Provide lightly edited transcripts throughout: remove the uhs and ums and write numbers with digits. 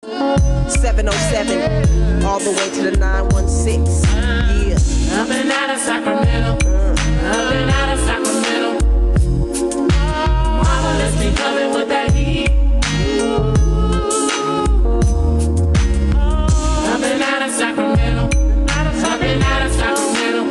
707, all the way to the 916. Yeah. Up and out of Sacramento. Up and out of Sacramento. Marvelous be coming with that heat. Up and out of Sacramento. Up and out of Sacramento.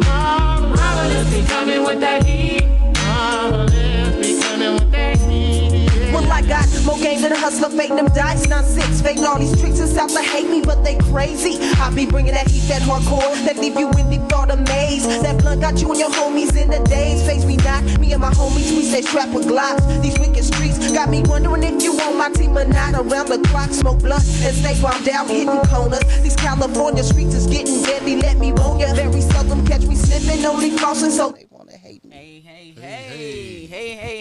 Marvelous be coming with that heat. Marvelous be coming with that heat. Well, I got more game than a hustler, fading them dice, 9-6. Fading all these tricks and South to hate me, but they crazy. I be bringing that heat, that hardcore, that leave you in deep thought amaze. That blunt got you and your homies in the days. Face me not, me and my homies, we stay strapped with glocks. These wicked streets got me wondering if you on my team or not. Around the clock, smoke blunt and stay bombed out, hitting corners. These California streets is getting deadly, let me warn ya. Very seldom catch me slipping, only crossing, so they wanna hate me.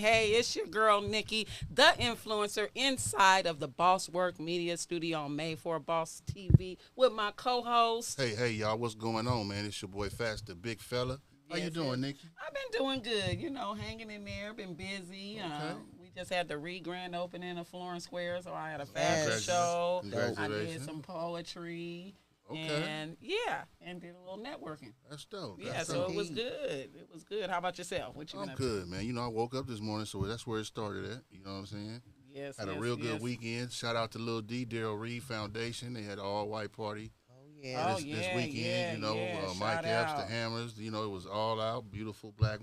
Hey, it's your girl, Nikki, the influencer inside of the Boss Work Media Studio on Made for Boss TV with my co-host. Hey, y'all, what's going on, man? It's your boy Fast, the big fella. How you doing, Nikki? I've been doing good, hanging in there, been busy. Okay. We just had the grand opening of Florence Square, so I had a fashion show. I did some poetry. Okay. And did a little networking. That's dope. So it was good. It was good. How about yourself? What you been I'm up to? good, man. I woke up this morning, so that's where it started at. You know what I'm saying? Yes. Had a real good weekend. Shout out to Lil D, Daryl Reed Foundation. They had an all-white party. This weekend. Mike Epps, the Hammers. It was all out. Beautiful black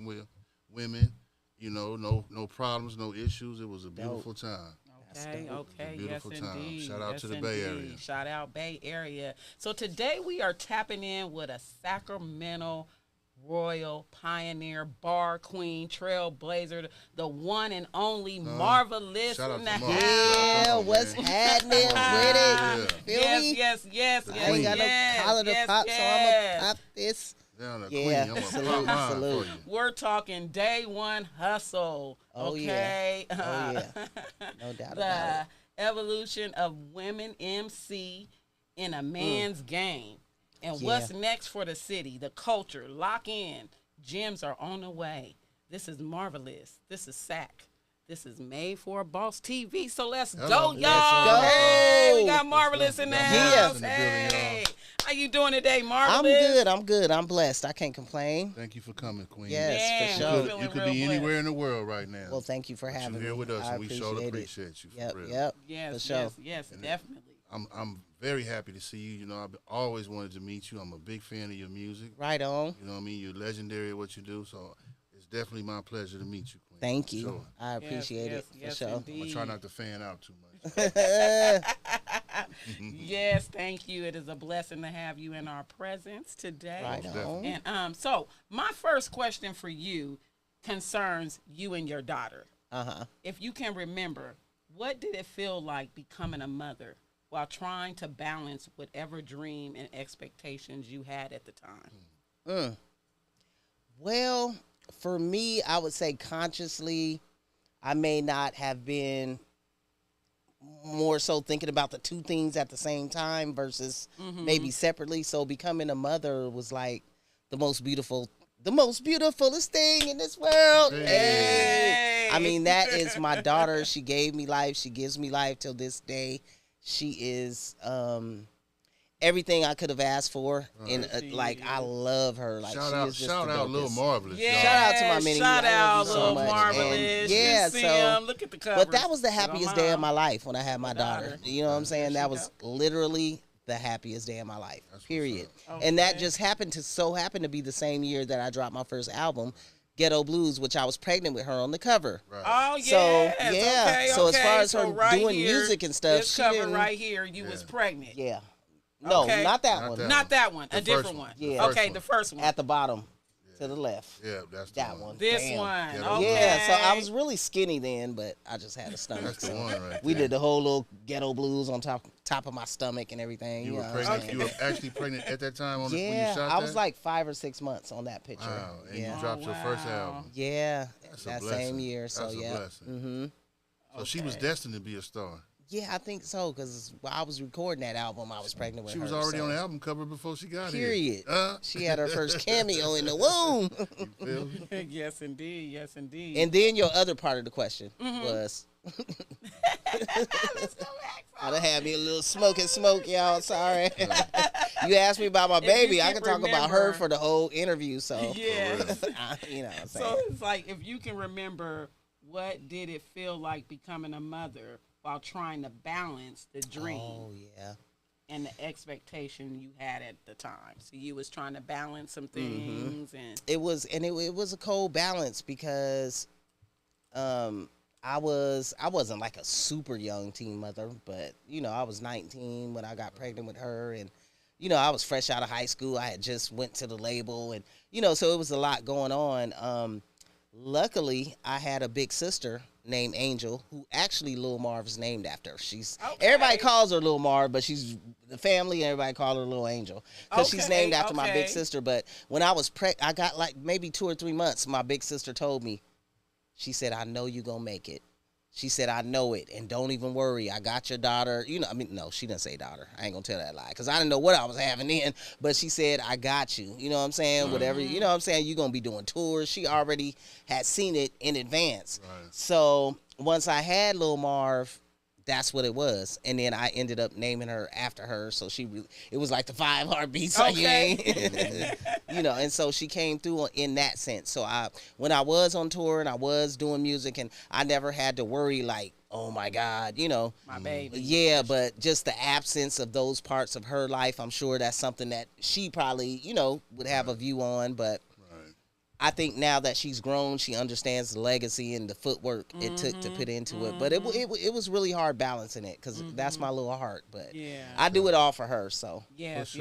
women. No problems, no issues. It was a beautiful time. Okay, beautiful yes, time. indeed. Shout out to the Bay Area. Shout out Bay Area. So today we are tapping in with a Sacramento Royal Pioneer, Bar Queen, Trailblazer, the one and only Marvaless in the house. Yeah, what's happening with it? Yes. I ain't got no collar to pop, so I'm going to pop this. Down the Queen. I'm going to pop mine for you. We're talking day one hustle. Okay. No doubt about it. The evolution of women MC in a man's game. And what's next for the city, the culture, lock in. Gems are on the way. This is Marvelous. This is SAC. This is Made for Boss TV. So let's go, y'all. Let's go. Hey, we got Marvelous in the house. Hey. How you doing today, Marvelous? I'm good. I'm blessed. I can't complain. Thank you for coming, Queen. Yes, for sure. You could be anywhere in the world right now. Well, thank you for having me. You're here with us, I and we sure appreciate appreciate you. For real. Yep. Yes, for sure. Yes, definitely. I'm very happy to see you. I've always wanted to meet you. I'm a big fan of your music. Right on. You know what I mean? You're legendary at what you do, so it's definitely my pleasure to meet you, Queen. Thank you. Sure. I appreciate it, for sure. Indeed. I'm going to try not to fan out too much. Yes, thank you. It is a blessing to have you in our presence today. Right on. And so my first question for you concerns you and your daughter. If you can remember, what did it feel like becoming a mother while trying to balance whatever dream and expectations you had at the time? Well, for me, I would say consciously, I may not have been more so thinking about the two things at the same time versus maybe separately. So becoming a mother was like the most beautifulest thing in this world. Hey. I mean, that is my daughter. She gave me life. She gives me life till this day. She is everything I could have asked for. I love her. Like, shout she out, is just shout out, Lil Marvelous. Yeah, shout out to my mini. Shout out, Lil Marvelous. Yeah, you see him. Look at the covers. But that was the happiest day of my life when I had my daughter. You know what I'm saying? That was literally the happiest day of my life. Period. Okay. And that just happened to be the same year that I dropped my first album, Ghetto Blues, which I was pregnant with her on the cover. Right. Oh, yeah. So, yeah. Okay, so as far as her right doing here, music and stuff, this she cover didn't. right here, you was pregnant. Yeah. No, Okay. not that one. Not that one. The A different first one. one. Yeah. Okay, the first one. At the bottom, to the left. Yeah, that's the That one. one. This Damn. one. Yeah, Okay. Yeah, so I was really skinny then, but I just had a stomach. That's the one right there. We did the whole little Ghetto Blues on top of my stomach and everything. You know were what I'm pregnant. saying? You were actually pregnant at that time when you Yeah, shot I that? was like 5 or 6 months on that picture. Wow, and yeah. you dropped your first album. Yeah, That's that a blessing. same year. So That's a yeah. blessing. So she was destined to be a star. Yeah, I think so, because while I was recording that album, I was pregnant with her. She was already on the album cover before she got Period. here. She had her first cameo in the womb. You feel me? Yes, indeed. Yes, indeed. And then your other part of the question was... I done had me a little smoke, y'all. Sorry. You asked me about my baby. I can talk about her for the whole interview. So, yeah. You know what I'm saying? So it's like, if you can remember, what did it feel like becoming a mother while trying to balance the dream? Oh, yeah. And the expectation you had at the time. So you was trying to balance some things, and it was a cold balance because I wasn't like a super young teen mother, but you know, I was 19 when I got pregnant with her, and you know, I was fresh out of high school. I had just went to the label, and you know, so it was a lot going on. Luckily, I had a big sister named Angel, who actually Lil Marv is named after. Everybody calls her Lil Marv, but she's the family. Everybody call her Lil Angel because she's named after my big sister. But when I was I got like maybe 2 or 3 months. My big sister told me, she said, "I know you gonna make it." She said, "I know it, and don't even worry. I got your daughter." You know, I mean, no, she didn't say daughter. I ain't gonna tell that lie because I didn't know what I was having then. But she said, "I got you." You know what I'm saying? Whatever, you know what I'm saying? You're gonna be doing tours. She already had seen it in advance. Right. So once I had Lil Marv, that's what it was, and then I ended up naming her after her. So it was like the 5 heartbeats, okay. You know. And so she came through in that sense. So when I was on tour and I was doing music, and I never had to worry like, oh my God, you know, my baby. Yeah, but just the absence of those parts of her life, I'm sure that's something that she probably, you know, would have a view on, but. I think now that she's grown, she understands the legacy and the footwork it took to put into it. But it was really hard balancing it because that's my little heart. But I do it all for her. So yes.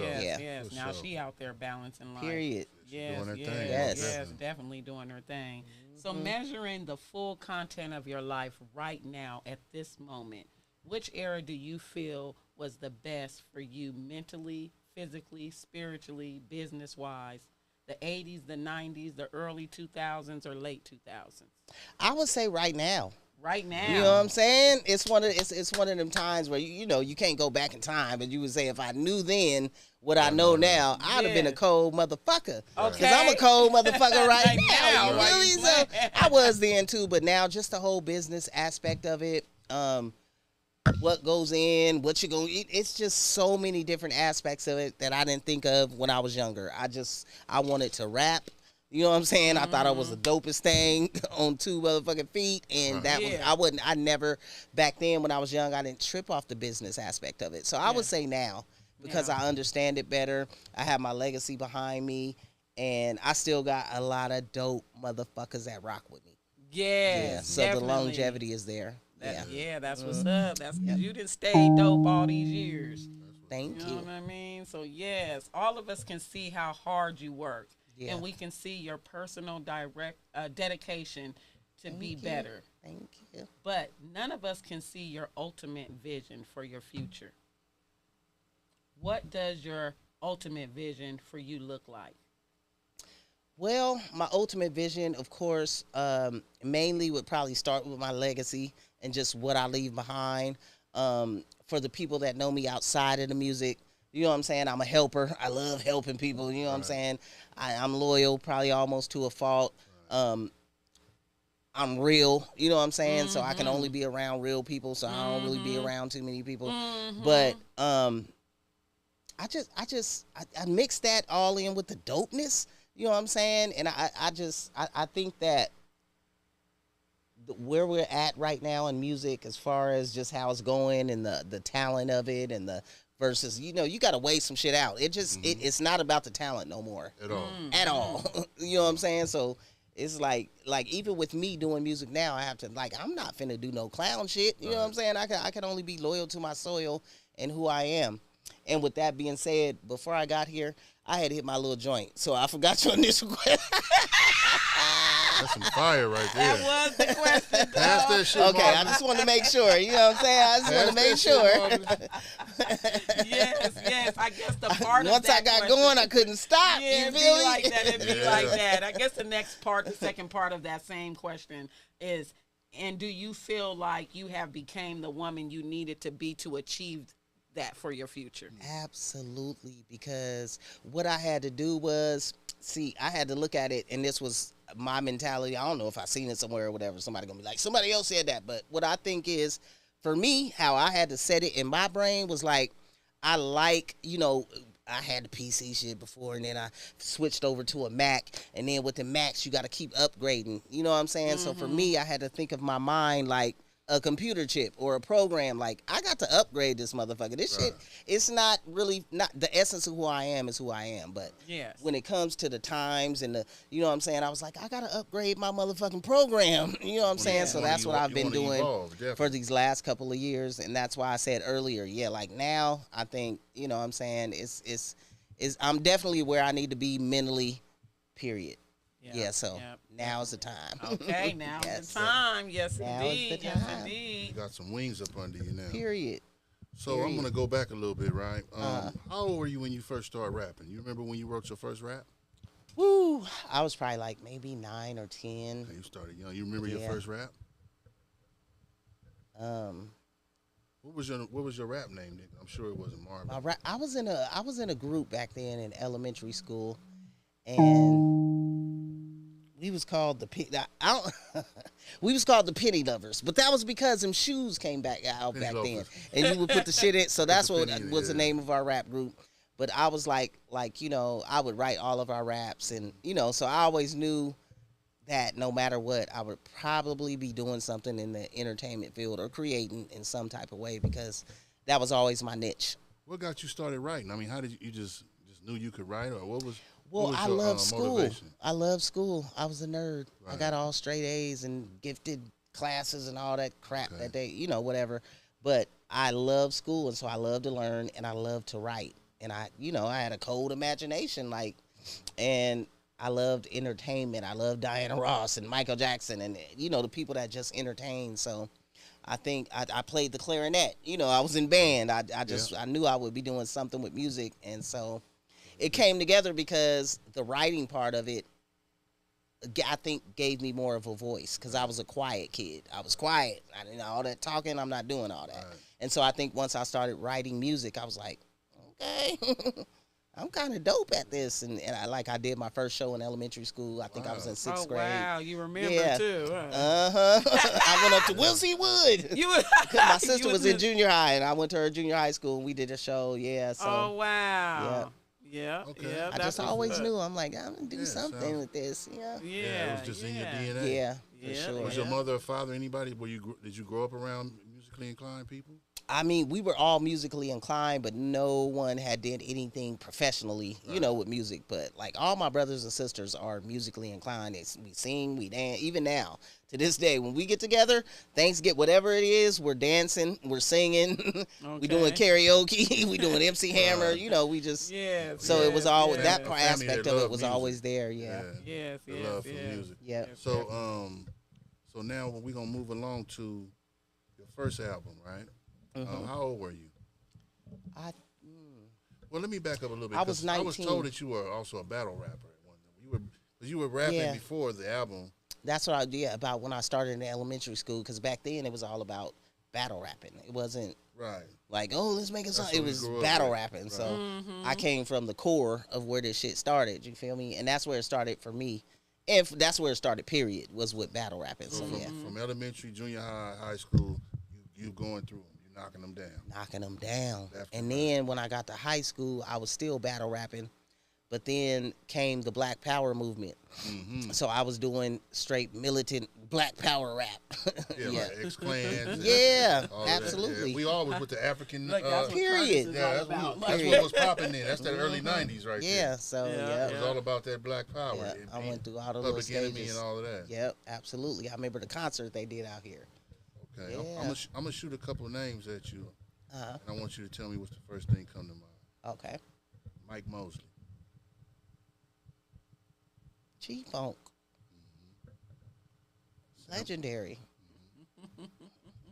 Now she out there balancing life. Period. Yes, doing her yes, thing. yes, definitely doing her thing. So measuring the full content of your life right now at this moment, which era do you feel was the best for you mentally, physically, spiritually, business-wise? The 80s, the 90s, the early 2000s, or late 2000s? I would say right now. Right now. You know what I'm saying? It's one of them times where you know you can't go back in time, and you would say if I knew then what I know now, I'd have been a cold motherfucker. Okay. Because I'm a cold motherfucker right now. You really? So I was then too, but now just the whole business aspect of it. What goes in, what you gonna eat. It's just so many different aspects of it that I didn't think of when I was younger. I wanted to rap. You know what I'm saying? I thought I was the dopest thing on 2 motherfucking feet. And that was, I never, back then when I was young, I didn't trip off the business aspect of it. So I would say now, because I understand it better, I have my legacy behind me, and I still got a lot of dope motherfuckers that rock with me. Yeah. So definitely. The longevity is there. That's what's up. That's because you didn't stay dope all these years. Thank you. You know what I mean? So, yes, all of us can see how hard you work. Yeah. And we can see your personal dedication to be better. Thank you. But none of us can see your ultimate vision for your future. What does your ultimate vision for you look like? Well, my ultimate vision, of course, mainly would probably start with my legacy and just what I leave behind. For the people that know me outside of the music, you know what I'm saying? I'm a helper. I love helping people. You know what I'm saying? I'm loyal, probably almost to a fault. I'm real. You know what I'm saying? So I can only be around real people. So I don't really be around too many people. But I mix that all in with the dopeness. You know what I'm saying? And I think that where we're at right now in music, as far as just how it's going and the talent of it and the versus, you know, you got to weigh some shit out. It just, it's not about the talent no more. At all. You know what I'm saying? So it's like even with me doing music now, I have to, I'm not finna do no clown shit. You know what I'm saying? I can only be loyal to my soil and who I am. And with that being said, before I got here, I had hit my little joint. So I forgot your initial question. That's some fire right there. That was the question. Pass that shit, okay, Marvin. I just want to make sure. You know what I'm saying? I just want to make sure. Yes. I guess the part Once of that I got question, going, I couldn't stop. Yeah, you feel me? like that. It'd be like that. I guess the second part of that same question is, And do you feel like you have became the woman you needed to be to achieve that for your future? Absolutely, because what I had to do was, see, I had to look at it, and this was my mentality. I don't know if I seen it somewhere or whatever. Somebody gonna be like, somebody else said that. But what I think is, for me, how I had to set it in my brain was like, I like, I had the PC shit before, and then I switched over to a Mac, and then with the Macs, you got to keep upgrading. You know what I'm saying? So for me, I had to think of my mind like a computer chip or a program. Like, I got to upgrade this motherfucker. This shit, it's not really, not the essence of who I am is who I am. But when it comes to the times and the, you know what I'm saying, I was like, I got to upgrade my motherfucking program. You know what I'm saying? So that's what I've been doing for these last couple of years. And that's why I said earlier, like now, I think, you know what I'm saying, I'm definitely where I need to be mentally, period. Now is the time. Okay, now is the time. Yes, indeed. Yes, indeed. You got some wings up under you now. Period. So I'm going to go back a little bit, right? How old were you when you first started rapping? You remember when you wrote your first rap? Woo! I was probably like maybe 9 or 10. Okay, you started young. You remember your first rap? What was your rap name, nigga? I'm sure it wasn't Marvin. I was in a group back then in elementary school, and we was called the we was called the Penny Lovers, but that was because them shoes came back out back then, and you would put the shit in. So that's what was the name of our rap group. But I was like I would write all of our raps, and so I always knew that no matter what, I would probably be doing something in the entertainment field or creating in some type of way, because that was always my niche. What got you started writing? I mean, how did you just knew you could write, or what was? Well, I love school. Motivation? I love school. I was a nerd. Right. I got all straight A's and gifted classes and all that crap that they, whatever. But I love school, and so I love to learn, and I love to write. And I had a cold imagination, and I loved entertainment. I loved Diana Ross and Michael Jackson and, the people that just entertain. So I think I played the clarinet. I was in band. I knew I would be doing something with music, and so it came together because the writing part of it, I think, gave me more of a voice, because I was a quiet kid. I was quiet. I didn't all that talking. I'm not doing all that. Right. And so I think once I started writing music, I was like, okay, I'm kind of dope at this. And I did my first show in elementary school. I think I was in 6th grade. Wow, you remember too. I went up to Wilsey Wood. My sister was in junior high, and I went to her junior high school, and we did a show. So, oh, wow. Yeah. Okay. Yeah. I just always knew. I'm like, I'm going to do something with this. Yeah, it was just in your DNA. Yeah, for sure. Was your mother or father, anybody, did you grow up around musically inclined people? I mean, we were all musically inclined, but no one had did anything professionally, with music. But all my brothers and sisters are musically inclined. We sing, we dance. Even now, to this day, when we get together, whatever it is, we're dancing, we're singing, we doing karaoke, we doing MC Hammer. We just So it was always that aspect of it was always there. Yeah. Yes. The love for music. Yeah. So so now we're gonna move along to your first album, right? How old were you? Well, let me back up a little bit. I was 19. I was told that you were also a battle rapper at one time. You were rapping before the album. That's what I did about when I started in elementary school, because back then it was all about battle rapping. It wasn't let's make a song. It was battle rapping. Right. So I came from the core of where this shit started. You feel me? And that's where it started for me. And that's where it started, period, was with battle rapping. So, from elementary, junior high, high school, you going through them. Knocking them down. And then when I got to high school, I was still battle rapping, but then came the Black Power movement. So I was doing straight militant Black Power rap. Like X-Clan. Absolutely. We always with the African. Period. That's what was popping then. That's that early '90s right there. So it was all about that Black Power. I went through all the little stages. Enemy and all of that. Yep, absolutely. I remember the concert they did out here. Okay, I'm gonna shoot a couple of names at you, and I want you to tell me what's the first thing come to mind. Okay. Mike Mosley. G-Funk. Legendary.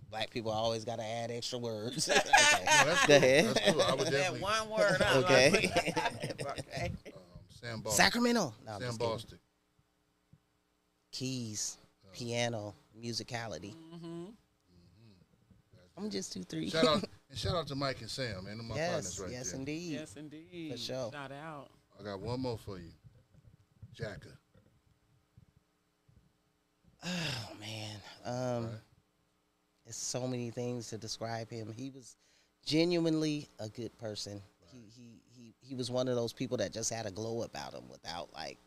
Black people always got to add extra words. Okay. No, that's cool. That's cool. I would definitely. One word. Okay. Okay. Sam Bostic. Sacramento. No, Sam Bostic. Keys, piano, musicality. I'm just 2-3. Shout out to Mike and Sam, man. Them my partners right yes, there. indeed. Yes, indeed. For sure. Shout out. I got one more for you. Jacka. Oh man, there's so many things to describe him. He was genuinely a good person. He was one of those people that just had a glow about him without like,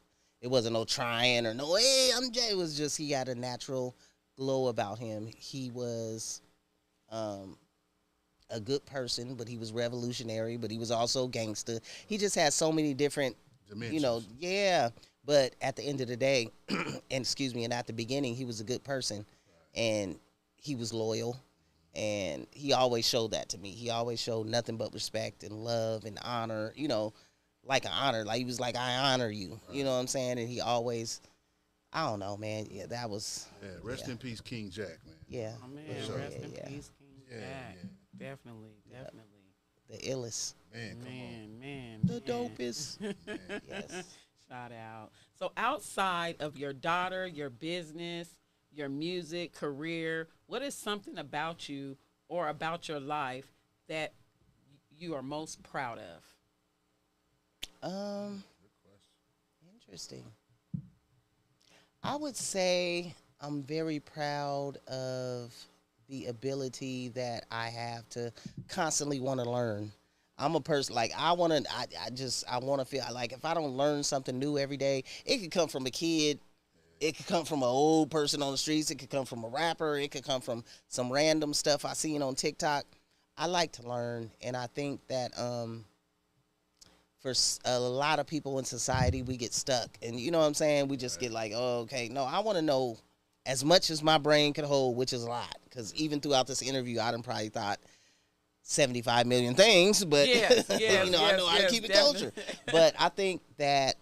it wasn't no trying or no, hey, I'm Jay. It was just, he had a natural glow about him. He was a good person, but he was revolutionary, but he was also gangster. He just had so many different dimensions. But at the end of the day, and at the beginning, he was a good person, and he was loyal, and he always showed that to me. He always showed nothing but respect and love and honor, like an honor. Like, he was like, I honor you, you know what I'm saying? And he always, I don't know, man. Yeah, that was. Yeah, rest in peace, King Jack, man. Yeah. Oh, man, sure. rest in peace, King Jack. Definitely. The illest. Man. The dopest. Yes. Shout out. So outside of your daughter, your business, your music, career, what is something about you or about your life that you are most proud of? Interesting. I would say I'm very proud of the ability that I have to constantly want to learn. I'm a person, like, I want to feel like if I don't learn something new every day, it could come from a kid, it could come from an old person on the streets, it could come from a rapper, it could come from some random stuff I seen on TikTok. I like to learn, and I think that for a lot of people in society, we get stuck, and you know what I'm saying? We just get like, oh, okay, no, I want to know as much as my brain could hold, which is a lot, because even throughout this interview, I done probably thought 75 million things, but I know how to keep it culture. But I think that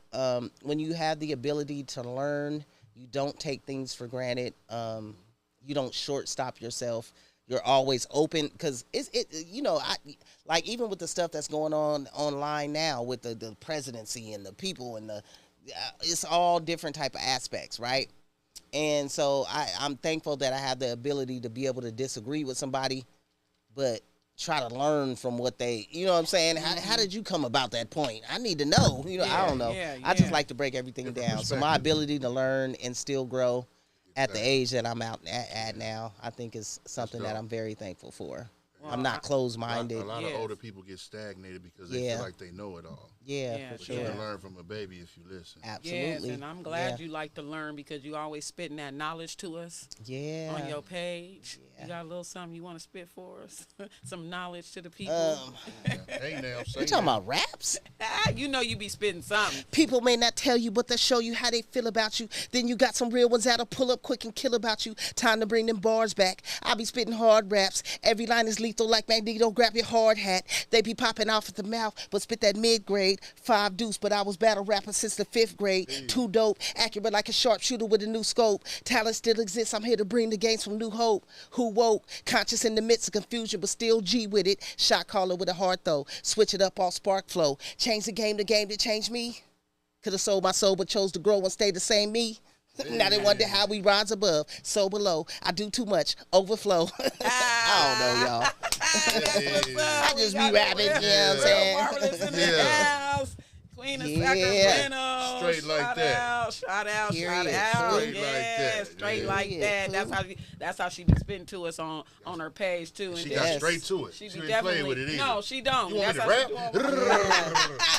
when you have the ability to learn, you don't take things for granted. You don't shortstop yourself. You're always open, because I even with the stuff that's going on online now with the presidency and the people and it's all different type of aspects, right? And so I'm thankful that I have the ability to be able to disagree with somebody, but try to learn from what they, you know what I'm saying? How did you come about that point? I need to know. I don't know. I just like to break everything down. So my ability to learn and still grow at the age that I'm at now, I think is something that I'm very thankful for. Well, I'm not closed-minded. A lot of older people get stagnated because they feel like they know it all. Yeah, for sure. You can learn from a baby if you listen. Absolutely. Yes, and I'm glad you like to learn, because you always spitting that knowledge to us. Yeah. On your page. Yeah. You got a little something you want to spit for us? Some knowledge to the people. Hey now, you talking about raps? You know you be spitting something. People may not tell you, but they'll show you how they feel about you. Then you got some real ones that'll pull up quick and kill about you. Time to bring them bars back. I be spitting hard raps. Every line is lethal like Magneto. Grab your hard hat. They be popping off at the mouth, but spit that mid-grade. 5 deuce, but I was battle rapping since the 5th grade. Too dope, accurate like a sharpshooter with a new scope. Talent still exists. I'm here to bring the games from New Hope. Who woke, conscious in the midst of confusion, but still G with it. Shot caller with a heart though. Switch it up all spark flow. Change the game that changed me. Could have sold my soul, but chose to grow and stay the same me. Now they wonder how we rise above, so below. I do too much, overflow. I don't know, y'all. I just be rapping, you know what I'm saying? Marvelous in the house. Queen of Sacramento. Straight like that. Shout out. Straight like that. Straight like that. That's how she be spitting to us on her page too. And she got straight to it. She ain't playing with it either. No, she don't. You want me to rap?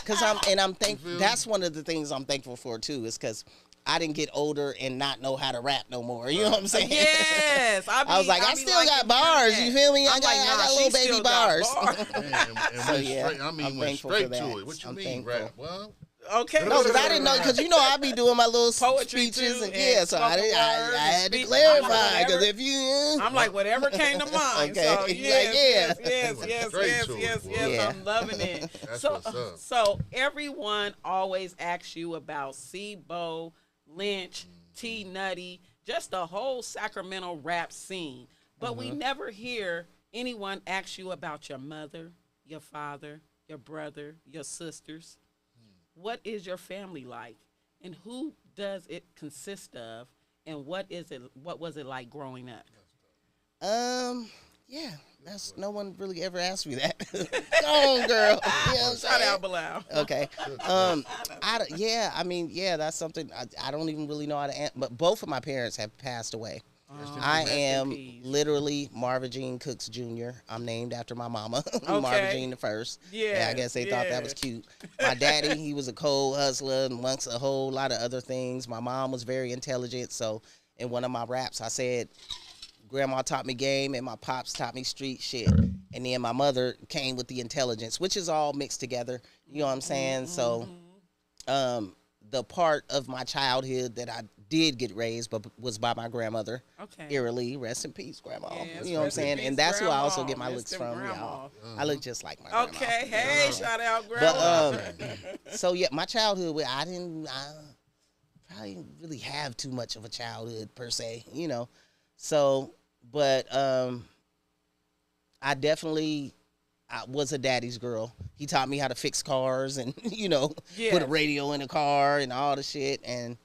Because I'm thankful. That's one of the things I'm thankful for too, is because I didn't get older and not know how to rap no more. You know what I'm saying? Yes. I was like, I still got bars. You feel me? I got little baby bars. I went straight to it. What you mean, rap? Well, okay. No, because I didn't know, because I be doing my little poetry speeches too, so I had to clarify, because if you, I'm like, whatever came to mind. Okay. So yes. I'm loving it. So everyone always asks you about C-Bo, Lynch, T Nutty, just the whole Sacramento rap scene. But we never hear anyone ask you about your mother, your father, your brother, your sisters. What is your family like? And who does it consist of? And what was it like growing up? Yeah, that's no one really ever asked me that. Go on, girl. You know what I'm Shout saying? out Bilal. Okay. That's something I don't even really know how to answer. But both of my parents have passed away. I am literally Marvin Jean Cooks Jr. I'm named after my mama, Marvin Jean the first. Yeah, I guess they thought that was cute. My daddy, he was a cold hustler amongst a whole lot of other things. My mom was very intelligent. So in one of my raps, I said, Grandma taught me game and my pops taught me street shit. And then my mother came with the intelligence, which is all mixed together. You know what I'm saying? So the part of my childhood that I did get raised but was by my grandmother. Eerily, rest in peace, Grandma. Yes, you know what I'm saying? And that's grandma. who I also get my looks from, y'all. I look just like my grandma. Hey, shout out Grandma. But, so yeah, my childhood, I probably didn't really have too much of a childhood per se, you know. So, but I was a daddy's girl. He taught me how to fix cars and, put a radio in a car and all the shit. And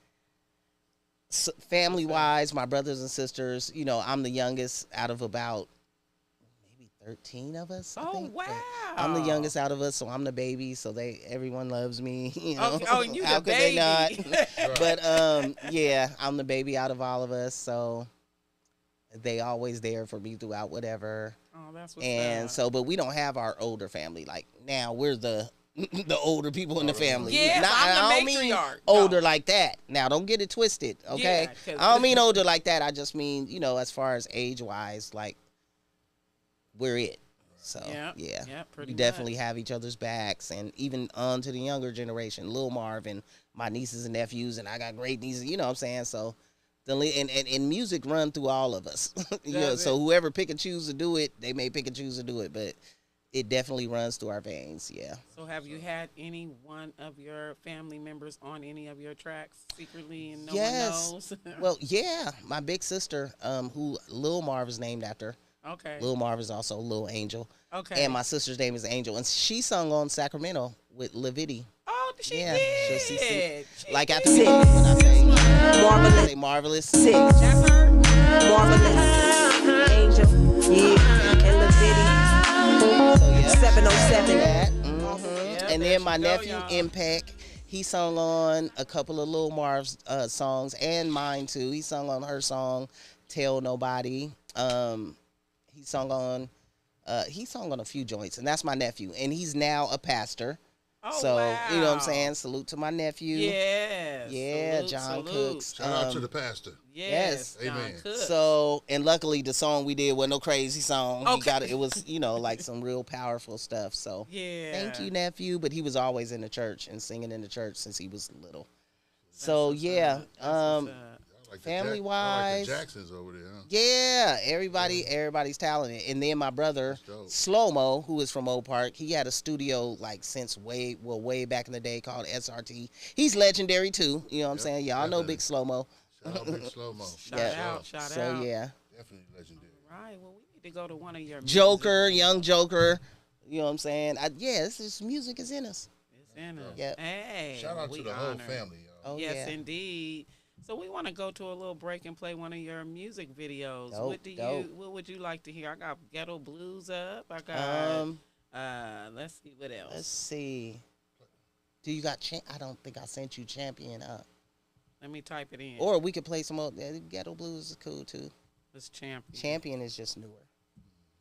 family-wise, my brothers and sisters, I'm the youngest out of about maybe 13 of us. I think. Wow. I'm the youngest out of us, so I'm the baby. So everyone loves me. And you How the could baby. they not? But yeah, I'm the baby out of all of us. So they always there for me throughout whatever. Oh, that's what's and up. so, but we don't have our older family. Like now, we're the older people in the family. Yeah, I I'm the don't mean matriarch. older like that. Now, don't get it twisted, okay? Yeah, I don't mean older like that. I just mean, as far as age-wise, like, we're it. So, pretty we definitely have each other's backs, and even on to the younger generation, Lil Marv and my nieces and nephews, and I got great nieces, you know what I'm saying? So, and music run through all of us. So whoever pick and choose to do it, they may pick and choose to do it, but it definitely runs through our veins, yeah. So have you had any one of your family members on any of your tracks secretly and no one knows? Well, yeah, my big sister, who Lil Marv is named after. Okay. Lil Marv is also Lil Angel. Okay. And my sister's name is Angel, and she sung on Sacramento with Livity. Oh, she did. She like after when I say Marvaless. Say Marvaless. That's her. Marvaless. Angel. Yeah. And Levity. So yeah, 707. that. Yeah, And there then my she go, nephew y'all. Impact, he sung on a couple of Lil Marv's songs and mine too. He sung on her song "Tell Nobody." He sung on a few joints, and that's my nephew, and he's now a pastor. Oh, so wow. you know what I'm saying. Salute to my nephew. Yes. Yeah, Salute, John salute. Cooks. Shout out to the pastor. Yes. John Amen. Cooks. So, and luckily the song we did wasn't no crazy song. Okay. It was, like some real powerful stuff. So Yeah. thank you, nephew. But he was always in the church and singing in the church since he was little. So yeah, Like family like wise, the Jacksons over there, huh? yeah, everybody's talented. And then my brother Slow Mo, who is from Oak Park, he had a studio like since way back in the day called SRT. He's legendary too. You know what I'm saying? Y'all know Big Slow Mo. Shout out Big Slow Mo. Shout out. So yeah, Definitely legendary. Right. Well, we need to go to one of your Joker, young Joker. You know what I'm saying? This music is in us. It's in us. Yep. Hey. Shout out to the whole family, y'all. Oh, Yes, yeah. indeed. So we want to go to a little break and play one of your music videos. Dope. What would you like to hear? I got Ghetto Blues up. I got let's see what else. Let's see. Do you got? I don't think I sent you Champion up. Let me type it in. Or we could play some more. Ghetto Blues is cool too. It's Champion. Champion is just newer.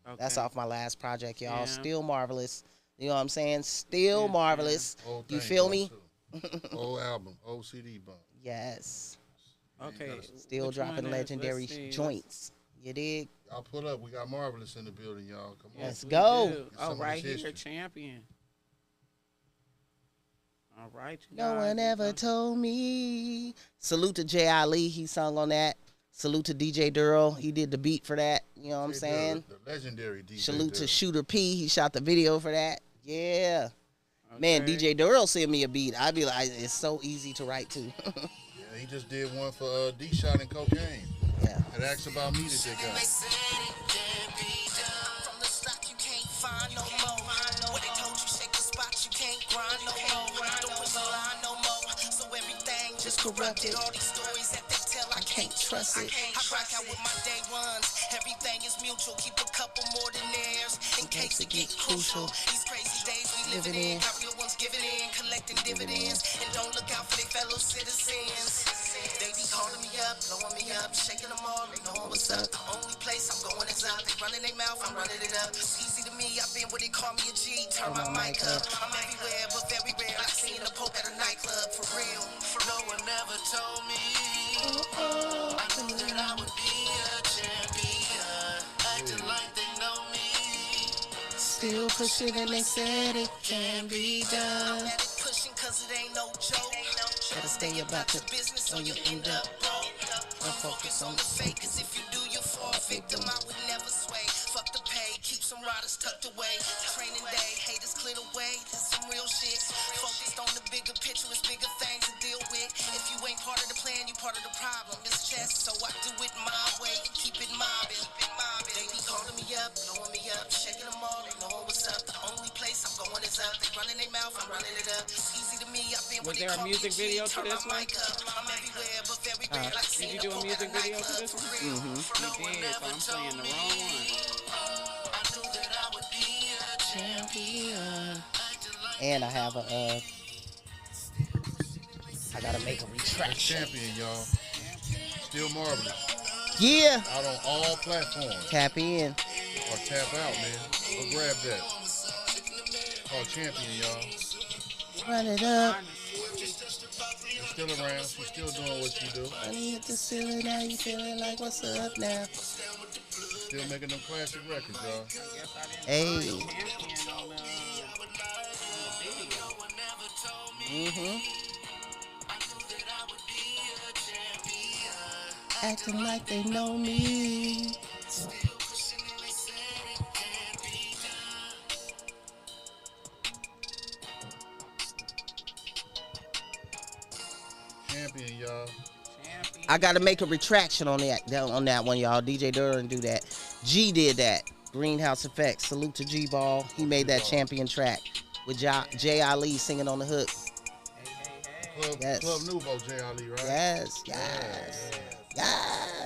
Okay. That's off my last project, y'all. Yeah. Still marvelous. You know what I'm saying? Still marvelous. Old You thing feel bump, me? too. Old album, old CD bump. Yes. Okay. Still Which dropping one is- legendary let's see. joints. You dig? Y'all pull up. We got Marvelous in the building, y'all. Come on. Let's We go. do. Get Oh, some of right this here, history. Champion. All right. you No guys, one ever told me. Salute to J. Ali. He sung on that. Salute to DJ Duro. He did the beat for that. You know what I'm saying? The legendary DJ. Salute to Duro. Shooter P. He shot the video for that. Yeah. Man, Okay. DJ Duro sent me a beat. I'd be like, it's so easy to write to. Yeah, he just did one for D-Shot and Cocaine. Yeah. It asked about me that they got. From the stock you can't find no more. What they told you, shake the spot, you can't grind no more. Don't push the line no more. So everything just corrupted. All these stories that they tell, I can't trust it. I rock out with my day ones. Everything is mutual. Keep a couple more than theirs in case it get crucial. These crazy days we living in. Got real ones giving in, collecting dividends, and don't look out for their fellow citizens. They be calling me up, blowing me up, shaking them all, they know what's up. The only place I'm going is up. They running their mouth, I'm running it up. It's easy to me, I've been where they call me a G. Turn my mic up. I'm everywhere, but very rare. I seen a poke at a nightclub, for real. No one ever told me I knew that I would be a champion. Acting like they know me. Still pushing and they said it can be done. I'm at it pushing cause it ain't no joke. Gotta stay about your business or you end up broke. Don't focus on the fake, cause if you do, you'll fall victim. I would never sway. Fuck the pay, keep some riders tucked away. Training day, haters cleared away. That's some real shit. Focused on the bigger picture, it's bigger things to deal with. If you ain't part of the plan, you part of the problem. It's chess, so I do it my way and keep it mobbing. They be calling me up, blowing me up, shaking them all, they know what's up. The only place I'm going is up. They running their mouth, I'm running it up. It's easy to me, I've been Was where they there a call me music G. video to Turn this my one? mic up. I'm everywhere, but very rare. Like Did seeing you do a poke music at video to nightclub, this one? for real. You did, so I'm playing the wrong one. I knew that I would be a champion. And I have a I gotta make a retraction. Champion, y'all. Still Marvaless. Yeah. Out on all platforms. Tap in. Or tap out, man. Go grab that. Called Champion, y'all. Run it up. She's still around. She's still doing what she do. Money hit the ceiling, now you feeling like what's up now? Still making them classic records, y'all. Hey. Champion on the video. Acting like they know me. Champion, y'all. I gotta make a retraction on that one, y'all. DJ Durham do that. G did that. Greenhouse Effect. Salute to G Ball. He made that champion track with Jay Ali singing on the hook. Yes. Club Nouveau, Jay Ali, right? Yes.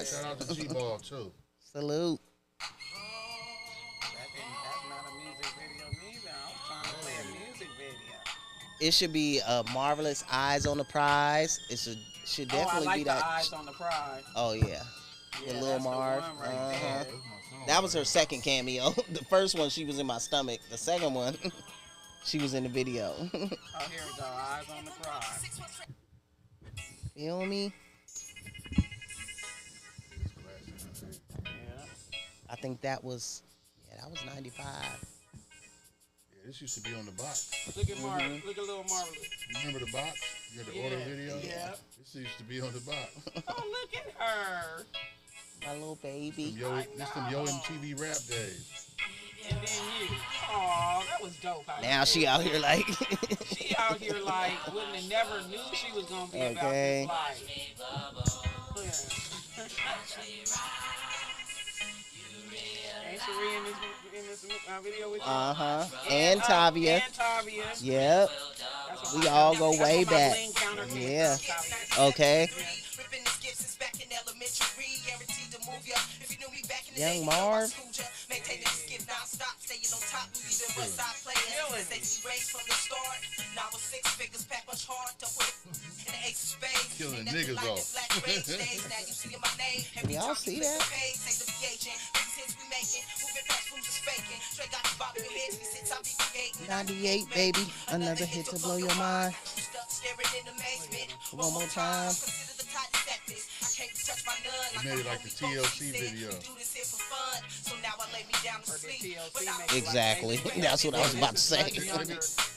Shout out to G Ball too. Salute. That's not a music video neither. I was trying to play a music video. It should be Marvelous Eyes on the Prize. It should definitely I like be the that. Eyes on the Prize. Oh yeah. With Lil that's the Marv. one right there. That was her second cameo. The first one, she was in my stomach. The second one, she was in the video. Oh, here we go. Eyes on the Prize. Feel me? Yeah. I think that was 95. Yeah, this used to be on the box. Look at Marv. Look at Lil Marvelous. Remember the box? You had the order video? Yeah. This used to be on the box. Oh, look at her. My little baby. This them Yo MTV rap days. And then you. Aw, that was dope. Now she out here like. She out here like wouldn't have never knew she was gonna be about Okay. this life. Ain't Cherie in this video with you? And Tavia. And Tavia. Yep. That's We what all go that's way what my back. bling counterfeit Yeah. is, Tavia. Okay. Ripping the skips is back in elementary, guaranteed to move ya. If you knew me back in the Young day, you know I Marv. schooled ya. Maintaining the skip non-stop, staying on top, leaving west side players. Stacey raised from the start. Now with 6 figures, pack much hard, double and the ace of spades. Killing Ain't nothing niggas like off. this black rage days. Now you see my name. Every Y'all time see you flip that? the page, say the reagent. These hits we making, moving fast, who's just faking. Straight got you bobbing your head, these hits I be creating. 98, baby. Another hit to blow your mind. Stuck staring in amazement. One more time. Consider the tightest epics. I can't touch my none. They made it like the TLC video. Do this here for fun. So now I lay me down to Or the sleep. TLC But I make it Exactly. That's what I was about to say.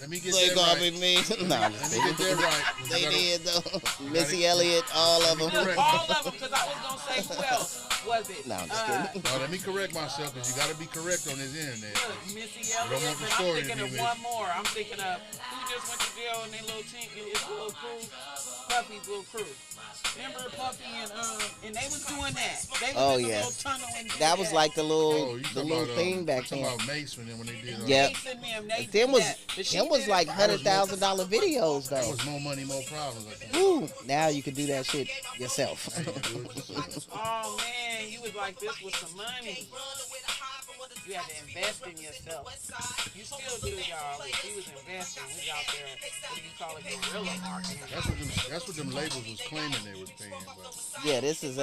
Let me get They that gonna right. be me. No, I'm just Let me get kidding. that right. They did though. Missy Elliott, all of them. Correct. All of them, because I was gonna say who else was it? No, I'm just kidding. No, let me correct myself because you got to be correct on this internet. Look, Missy don't Elliott, want the and I'm story to thinking be of one more. I'm thinking of who just went to jail and their little team, his little crew, Puffy's little crew. Remember Puffy and and they was doing that. They was Oh in the yeah, little tunnel and did that was like the little thing back then. then. Talking about Mason when they did. Yep. Them was like $100,000 videos That though. was more money, more problems. I think. Woo. Now you can do that shit yourself. Oh man, you was like this with some money. You had to invest in yourself. You still do, y'all. But she was investing. We out there. What do you call it? Guerrilla marketing. That's what them labels was claiming they was paying. But. Yeah, this is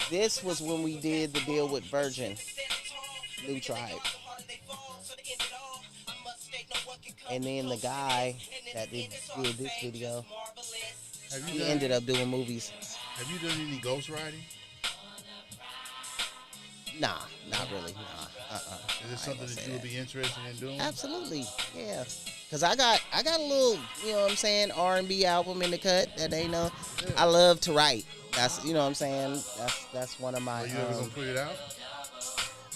this was when we did the deal with Virgin, New Tribe. And then the guy that did this video, he ended up doing movies. Have you done any ghostwriting? Nah, not really. Nah. Is it something that you would be interested in doing? Absolutely, yeah. Cause I got a little, you know what I'm saying, R&B album in the cut that they know. Yeah. I love to write. That's, you know what I'm saying. That's one of my. Are you ever gonna put it out?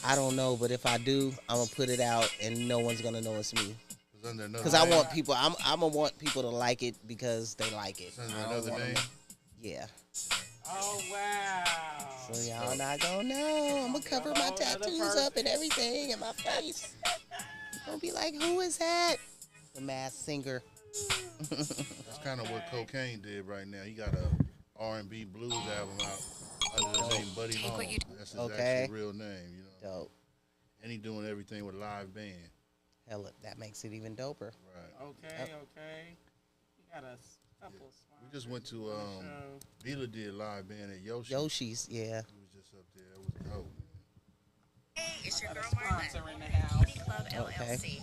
I don't know, but if I do, I'm gonna put it out and no one's gonna know it's me. Because I want people. I'm gonna want people to like it because they like it. Under another name. Yeah. Oh wow. So y'all not gonna know. I'm gonna cover my tattoos up and everything in my face. Gonna be like, who is that? The Masked Singer. That's kind of what Cocaine did right now. He got a R&B blues album out under the name Buddy Long. That's his actual real name, you know. Dope. And he doing everything with live band. Hell, that makes it even doper. Right. Okay. You got a couple. We just went to Vila did live band at Yoshi's, yeah. He was just up there. It was dope. Hey, it's your girl Marvaless. Kitty Club LLC.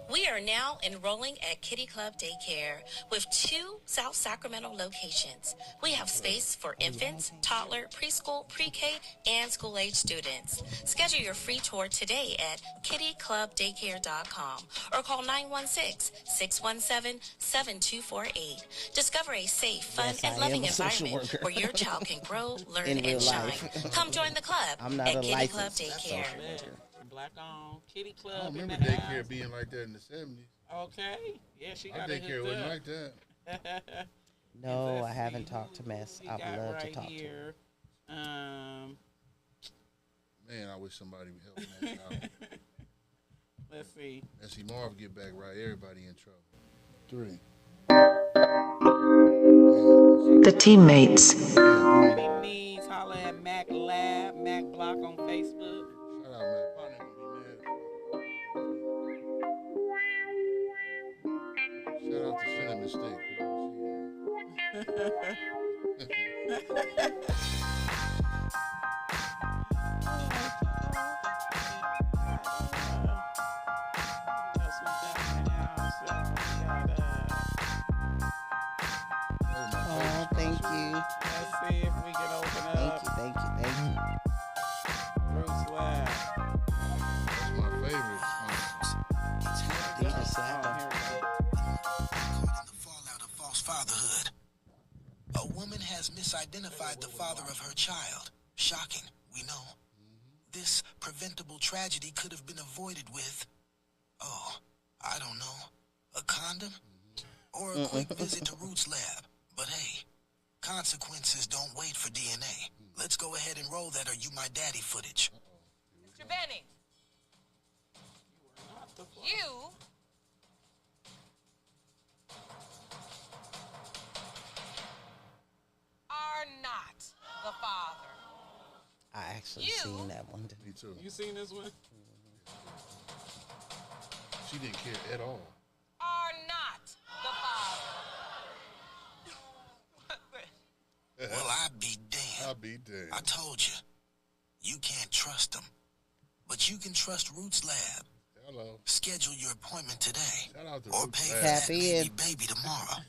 We are now enrolling at Kitty Club Daycare with 2 South Sacramento locations. We have space for infants, toddler, preschool, pre-K, and school-age students. Schedule your free tour today at kittyclubdaycare.com or call 916-617-7248. Discover a safe, fun, and loving environment where your child can grow, learn, and shine. Come join the club at Kitty Club Daycare. Black on Kitty Club. I don't remember daycare being like that in the 70s. Okay. Yeah, she got daycare wasn't like that. No, I haven't talked to Mess. I'd love to talk here. to her. Man, I wish somebody would help me out. Let's see. Let's see Marv get back right. Everybody in trouble. 3. The teammates. Needs, holla at Mac Lab, Mac Block on Facebook. Shout out, Mac. Shout out to Cinnamon Stick. Oh, thank you. Let's see if we can open up. Thank you. Roots Lab. That's my favorite. DJ Slap. The fallout of false fatherhood. A woman has misidentified the father of her child. Shocking, we know. This preventable tragedy could have been avoided with, I don't know, a condom? Or a quick visit to Roots Lab. But hey, consequences don't wait for DNA. Let's go ahead and roll that or you my daddy footage. Mr. Benny. You are not the father. I actually seen that one. Me too. You seen this one? She didn't care at all. Are not the father. Well, I'll be damned. I'll be damned. I told you, you can't trust them. But you can trust Roots Lab. Hello. Schedule your appointment today. Shout out to or Roots pay Lab. for that Happy baby tomorrow.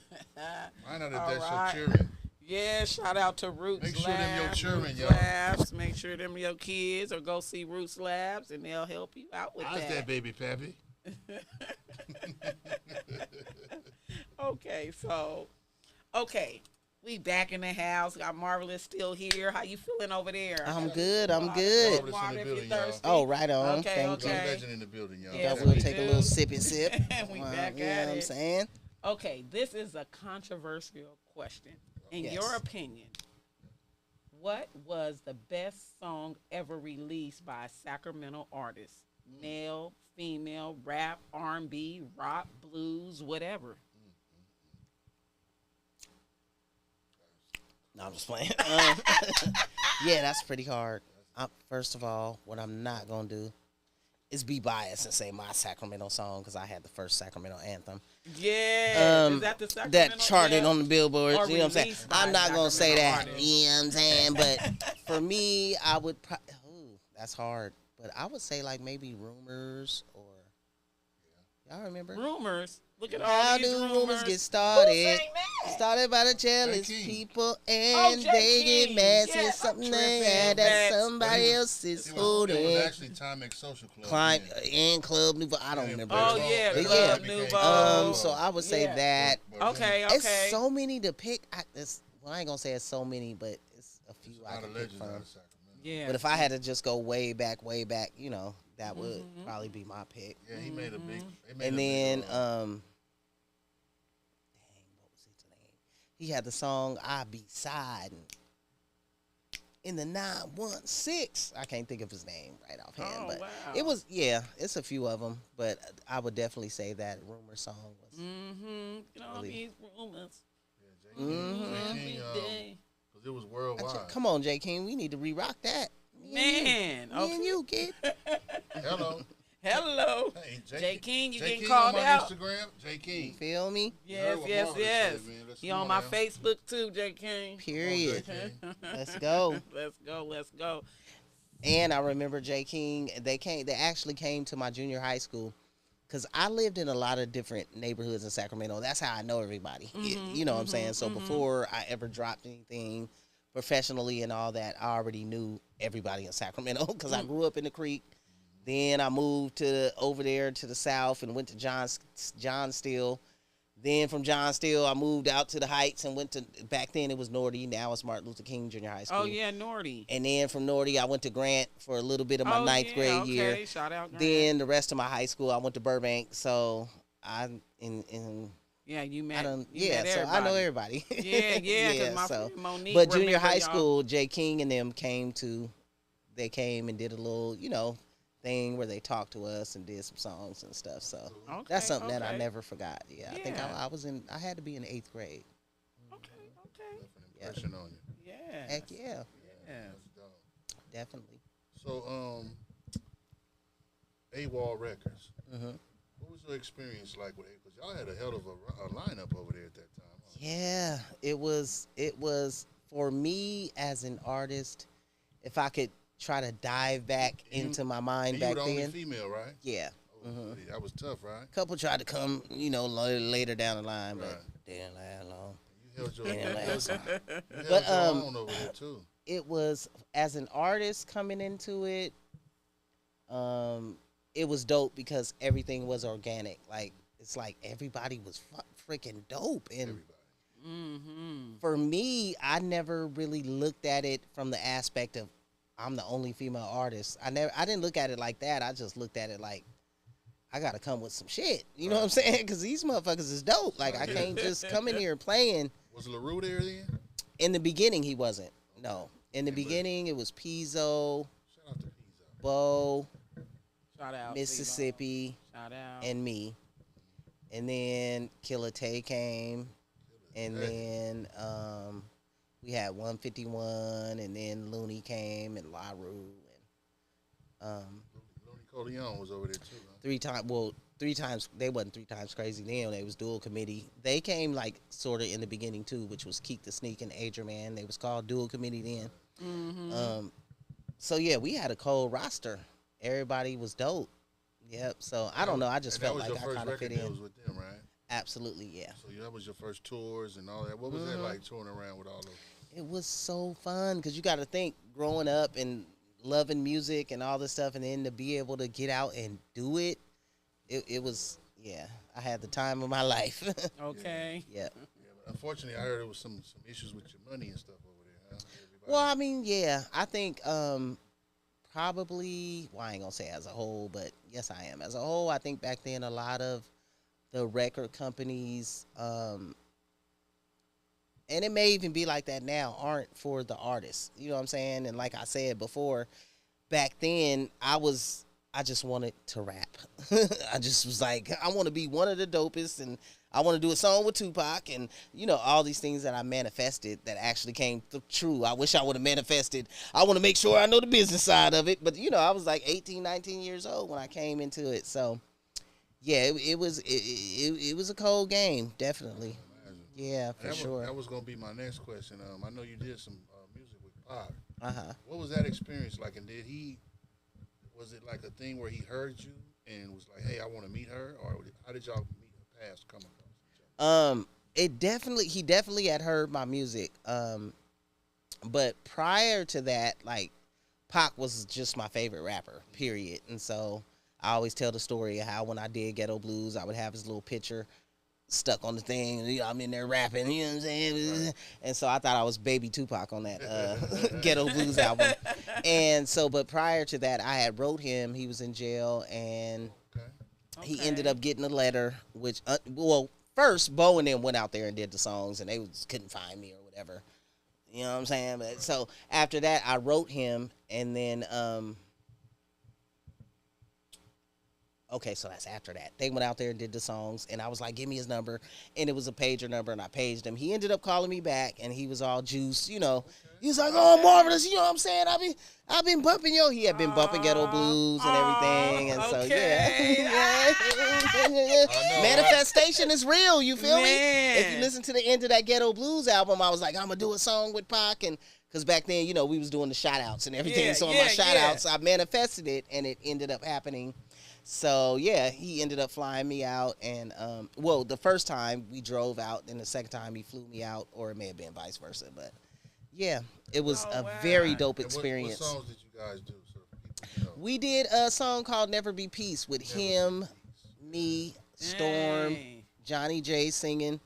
Find out if All that's right. your children. Yeah, shout out to Roots Make sure them your Labs, children, Roots y'all. Labs. Make sure them your kids, or go see Roots Labs, and they'll help you out with How's that baby, Pappy? Okay, we back in the house. Got Marvelous still here. How you feeling over there? I'm good. Good. Marvelous in Water the if you're building, y'all. thirsty. Oh, right on. Okay, Thank okay. Young legend in the building, y'all. Yeah, you. we We'll take a do. little sippy sip. We Wow, back you know at what I'm it. saying? Okay, this is a controversial question. In Yes. your opinion, what was the best song ever released by a Sacramento artist? Male, female, rap, R&B, rock, blues, whatever. No, I'm just playing. Yeah, that's pretty hard. First of all, what I'm not gonna do is be biased and say my Sacramento song because I had the first Sacramento anthem. Yeah, is that the Sacramento? That charted Yeah. on the billboards. Or You know what I'm saying? released by I'm not gonna say Sacramento that. artists. You know what I'm saying? But for me, I would. That's hard. But I would say like maybe Rumors or y'all remember? Rumors. Look at all How these do rumors. rumors get started? Who sang that? Started by the jealous J. King. people, Oh, and J. they get King. mad Yeah, seeing I'm something tripping. they had that Facts. somebody else is It was holding. actually Timex Social Club. Climb then. and Club Nouveau. I don't Yeah, remember. Oh, Better yeah, Off- Better Club Off became Nouveau. Club So I would say Yeah. that. But Okay, It's okay. so many to pick. Well, I ain't gonna say it's so many, but it's a few a I lot can of pick legends out from. of Sacramento. Yeah. But if I had to just go way back, you know, that would probably be my pick. Yeah, he made a big. They made And a then, big, dang, what was his name? He had the song "I Be Siding" in the 916. I can't think of his name right offhand, Oh, but wow. it was it's a few of them. But I would definitely say that Rumor song was. Mm-hmm. You know, Really? these rumors. J. King, Every day. because it was worldwide. Come on, J. King, we need to re-rock that. Man. Me and you, kid. Hello. Hello. Hey, J. King, you J. getting King called on my out? Instagram. J. You King. feel me? Yes, heard what yes, Marvaless yes. said, man. Let's He come on on my now. Facebook too, J. King. Period. J. King. Let's go. Let's go. Let's go. And I remember J. King. They actually came to my junior high school because I lived in a lot of different neighborhoods in Sacramento. That's how I know everybody. You know what I'm saying? So before I ever dropped anything professionally and all that, I already knew everybody in Sacramento because I grew up in the Creek. Then I moved over there to the south and went to John Steele. Then from John Steele, I moved out to the Heights and went to, back then it was Nordy, now it's Martin Luther King Junior High School. Oh yeah, Nordy. And then from Nordy, I went to Grant for a little bit of my ninth grade okay. year. Shout out. Grant. Then the rest of my high school, I went to Burbank. So Yeah, you met. I don't. you Yeah, met so I know everybody. everybody. Yeah, because my friend Monique. But junior remember high y'all. school, J. King and them came and did a little, thing where they talked to us and did some songs and stuff. So Okay, that's something that I okay. never forgot. Yeah, I think Yeah. I had to be in 8th grade. Okay. Left an impression on you. Yeah. Heck yeah, Yeah. That's dope. definitely. So, AWOL Records. Mhm. What was your experience like with it? Because y'all had a hell of a lineup over there at that time. Huh? Yeah, it was for me as an artist. If I could try to dive back into my mind And you back were the only then, female, right? yeah. Oh, buddy, that was tough, right? Couple tried to come, later down the line, but Right. didn't last long. You held your, Didn't last long. you held But, your own over there too. It was as an artist coming into it. It was dope because everything was organic. Like it's like everybody was freaking dope, and Everybody. for me, I never really looked at it from the aspect of I'm the only female artist. I didn't look at it like that. I just looked at it like I gotta come with some shit. You know what I'm saying? Because these motherfuckers is dope. Like I can't just come in here playing. Was LaRue there then? In the beginning, he wasn't. No, in the beginning, it was Pizzo, Shout out to Pizzo. Bo, Shout out. Mississippi, Shout out. and me. And then Killer Tay came. And then we had 151, and then Looney came, and LaRue, and Looney Coleon was over there too. Huh? 3 times, they wasn't 3 times crazy then, they was dual committee. They came like sort of in the beginning too, which was Keek the Sneak and Adrian Man. They was called dual committee then. So yeah, we had a cold roster. Everybody was dope. Yep. So I don't know. I just And that felt was like your I first kind of record fit deal in. was with them, right? Absolutely, yeah. So that was your first tours and all that. What was that like touring around with all those? It was so fun because you got to think growing up and loving music and all this stuff, and then to be able to get out and do it, it was, yeah. I had the time of my life. Okay. Yep. Yeah, but unfortunately, I heard there was some issues with your money and stuff over there. Huh? Everybody- Well, I mean, yeah. I think probably, well, I ain't gonna say as a whole, but yes, I am. As a whole, I think back then a lot of the record companies and it may even be like that now, aren't for the artists. You know what I'm saying? And like I said before, back then I just wanted to rap. I just was like, I want to be one of the dopest, and I want to do a song with Tupac, and all these things that I manifested that actually came true. I wish I would have manifested. I want to make sure I know the business side of it, but I was like 18, 19 years old when I came into it. So yeah, it was a cold game, definitely. Yeah, for sure. That was gonna be my next question. I know you did some music with Pac. Uh-huh. What was that experience like? And was it like a thing where he heard you and was like, "Hey, I want to meet her," or how did y'all meet or paths come across each other? He definitely had heard my music. But prior to that, like, Pac was just my favorite rapper, period. And so I always tell the story of how when I did Ghetto Blues, I would have his little picture stuck on the thing, and I'm in there rapping, you know what I'm saying? Right. And so I thought I was baby Tupac on that Ghetto Blues album. And so, but prior to that, I had wrote him. He was in jail, and he ended up getting a letter, which, first, Bo and them went out there and did the songs, and they couldn't find me or whatever. You know what I'm saying? But so after that, I wrote him, and then, okay, so that's after that. They went out there and did the songs, and I was like, give me his number. And it was a pager number, and I paged him. He ended up calling me back, and he was all juiced, He was like, oh, Marvelous, you know what I'm saying? I've been bumping He had been bumping Ghetto Blues and everything. And so, yeah. Manifestation is real, you feel me? If you listen to the end of that Ghetto Blues album, I was like, I'm going to do a song with Pac. And because back then, we was doing the shout-outs and everything. Yeah, so on my shout-outs, I manifested it, and it ended up happening. So, yeah, he ended up flying me out. And, the first time we drove out, and the second time he flew me out, or it may have been vice versa. But, yeah, it was a very dope experience. What songs did you guys do? So people know? We did a song called Never Be Peace with him, me, Storm, Johnny J singing.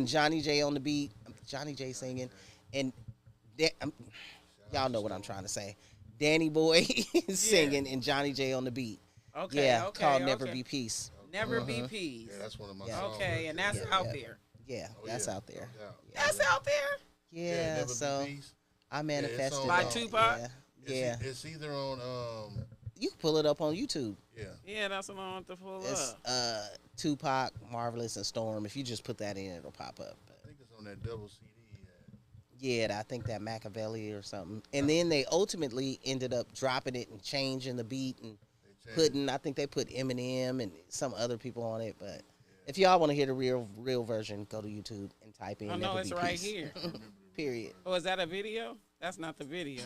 Johnny J on the beat, Johnny J singing. And y'all know what I'm trying to say. Danny Boy singing and Johnny J on the beat. Called Never Be Peace. Never Be Peace. Yeah, that's one of my songs. Okay, and that's out there. Yeah, that's out there. That's out there? Yeah, so I manifested by Tupac. Yeah, it's either on. You can pull it up on YouTube. Yeah, that's what I want to pull up. Tupac, Marvelous, and Storm. If you just put that in, it'll pop up. I think it's on that double CD. Yeah, I think that Machiavelli or something. And then they ultimately ended up dropping it and changing the beat and I think they put Eminem and some other people on it. But if y'all want to hear the real version, go to YouTube and type in. Oh no, it's right here. Period. Oh, is that a video? That's not the video.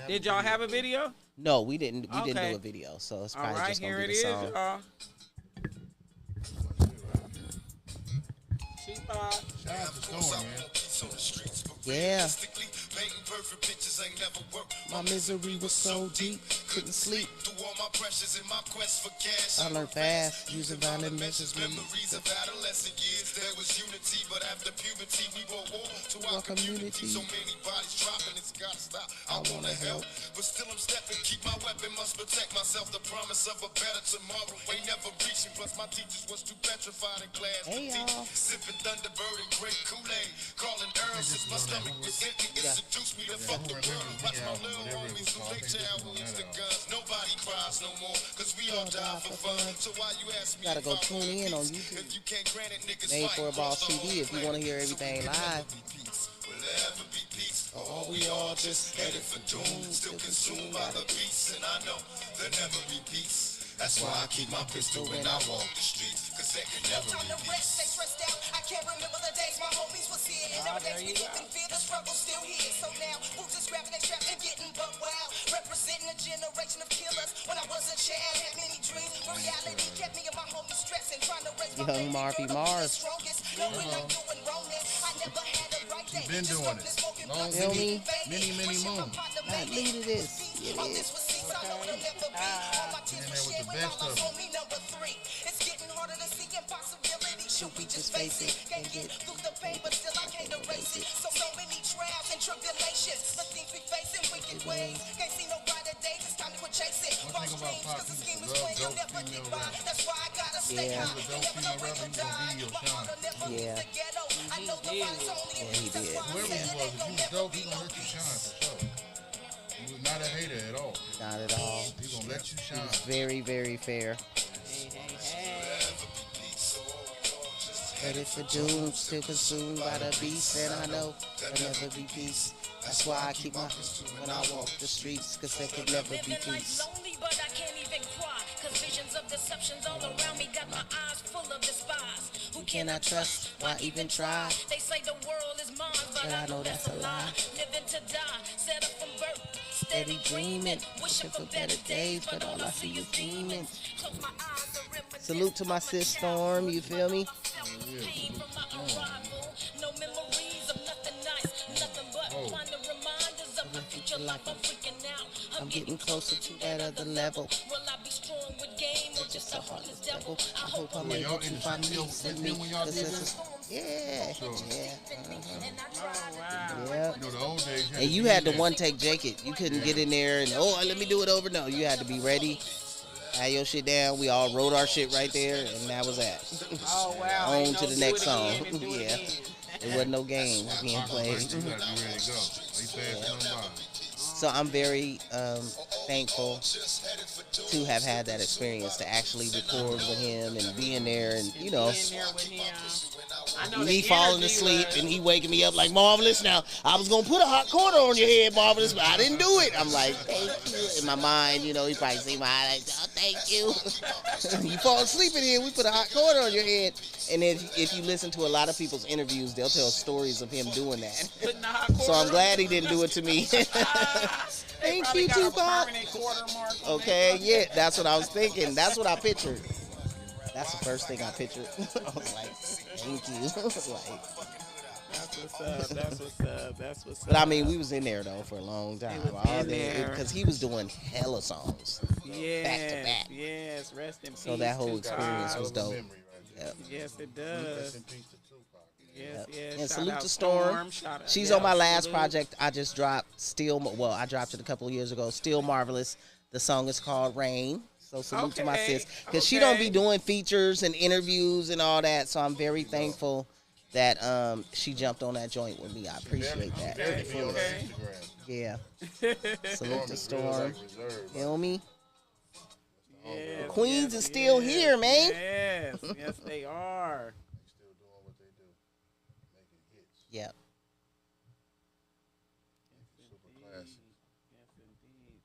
Did y'all have a video? No, we didn't. We didn't do a video, so it's probably just gonna be the song. All right, here it is, y'all. Shout out to Storm, man. Yeah. My misery was so deep, couldn't sleep. I learned fast, using violent measures. Memories of adolescent years, there was unity, but after puberty, we were war to our community. So many bodies dropping, it's gotta stop. I wanna help, but still I'm stepping. Keep my weapon, must protect myself. The promise of a better tomorrow ain't never reaching. Plus my teachers was too petrified in class. Hey y'all, sipping Thunderbird and great Kool-Aid, calling Earl since my stomach was empty. Introduced me to fuck the world. Watch my little homies who they childhood used to guns. Nobody cries no more, cause we all die for fun. So why you ask me? Gotta go tune in on YouTube. If you can't grant it, niggas Made for a Boss CD if you want to hear everything live. Or we all just headed for doom, still consumed by the beast, and I know there'll never be peace. That's why I keep my pistol when I walk the streets, cause there can never be peace. I can't remember the days my homies was here. Every day we lived in fear, the struggle still here. So now, boots is grabbing their strap and getting buck wild. Representing a generation of killers. When I was a child, had many dreams. Reality kept me and my homies stressing, trying to raise my baby girl to be the strongest. Knowing I'm doing wrongness, I never had a right day. You've been doing it. Long many moons. I needed this. Yeah. And there with the best of them. It's getting harder to see impossibilities. Should we just face it? Can't get through the pain, but still I can't erase it. So many trials and tribulations. The things we face in wicked ways. Can't see no brighter days. It's time to quit chasing. False dreams, cause the scheme is playing. You'll never get by. That's why I gotta stay high. You never know when you'll die. My heart will never leave the ghetto. I know the body's only a piece. That's shine for sure. He was not a hater at all. Not at all. He gonna let you shine. He was very, very fair. Headed for doom, still consumed by the beast, and I know there'll never be peace. That's why I keep my when I walk the streets, cause there could never be peace. Lonely, but I can't even cry, cause visions of deceptions all around me got my eyes full of despise. Who Can I trust? Why even try? They say the world is mine, but I know that's a lie. Living to die, set up from birth, steady dreaming, wishing for better days, but all I see is demons. Close my eyes and reminisce. Salute to my sis Storm, you feel me? Pain from my arrival, no memories of nothing nice, nothing but minor reminders of my future life. I'm freaking out. I'm getting closer to that other level. Will I be strong with game or just a heartless devil? I I hope I'm able to find peace in me. Yeah. Yeah. You know, the old days. And you had to one take Jacket. You couldn't get in there and let me do it over. No, you had to be ready. Had your shit down. We all wrote our shit right there, and that was that. Oh wow! On Ain't to no the do next it song. again and do it Yeah. again. There wasn't no game being played. You gotta be ready to go. They passing them by. So I'm very thankful to have had that experience to actually record with him and be in there and Being there with him. I know me the falling energy asleep was- and he waking me up like, Marvelous, now I was gonna put a hot quarter on your head, Marvelous, but I didn't do it. I'm like, thank you. In my mind, he probably see my eyes, thank you. You fall asleep in here, we put a hot quarter on your head. And if you listen to a lot of people's interviews, they'll tell stories of him doing that. Putting the hot quarter So I'm on. glad he didn't do it to me. They Thank probably you, got a Tupac. permanent quarter mark on Okay, their yeah, that's what I was thinking. That's what I pictured. That's the first thing I pictured. I was like, thank you. Like, That's what's up. That's what's up. That's what's up. but I mean, we was in there though for a long time. was in there. Because he was doing hella songs. yes, back to back. Yes, rest in peace. So that whole Tupac. experience was dope. Memory right there. Yep. Yes, it Rest does. in peace to Tupac. Yes, yes. And Shout salute out to Storm. Shout out- She's yeah, on my last salute. project. I just dropped I dropped it a couple of years ago. Still Marvelous. The song is called Rain. So salute to my Okay, sis. Because she don't be okay. doing features and interviews and all that. So I'm very thankful that she jumped on that joint with me. I appreciate that. Okay, Be on her okay. Instagram. Yeah. Salute to Storm Storm. is real, like, reserved. Feel me? Yes, Queens yes, is still yes, here, man. Yes, yes, they are. They still doing what they do, making hits. Yep. Super classic.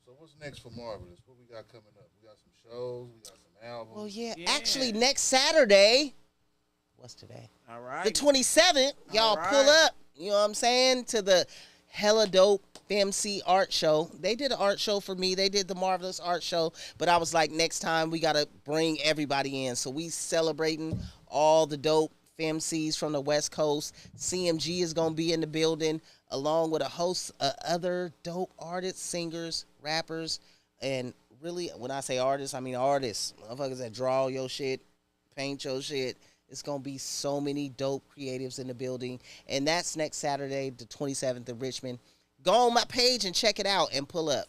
So what's next for Marvelous? What we got coming up? We got some shows. We got some albums. Well, yeah. Yeah. Actually, next Saturday. What's today? All right. The 27th, y'all All pull right. up, you know what I'm saying, to the hella dope MC art show. They did an art show for me. They did the Marvelous art show, but I was like, next time we got to bring everybody in. So we celebrating all the dope MCs from the West Coast. CMG is going to be in the building along with a host of other dope artists, singers, rappers, and really, when I say artists, I mean artists. Motherfuckers that draw your shit, paint your shit. It's going to be so many dope creatives in the building. And that's next Saturday, the 27th in Richmond. Go on my page and check it out and pull up.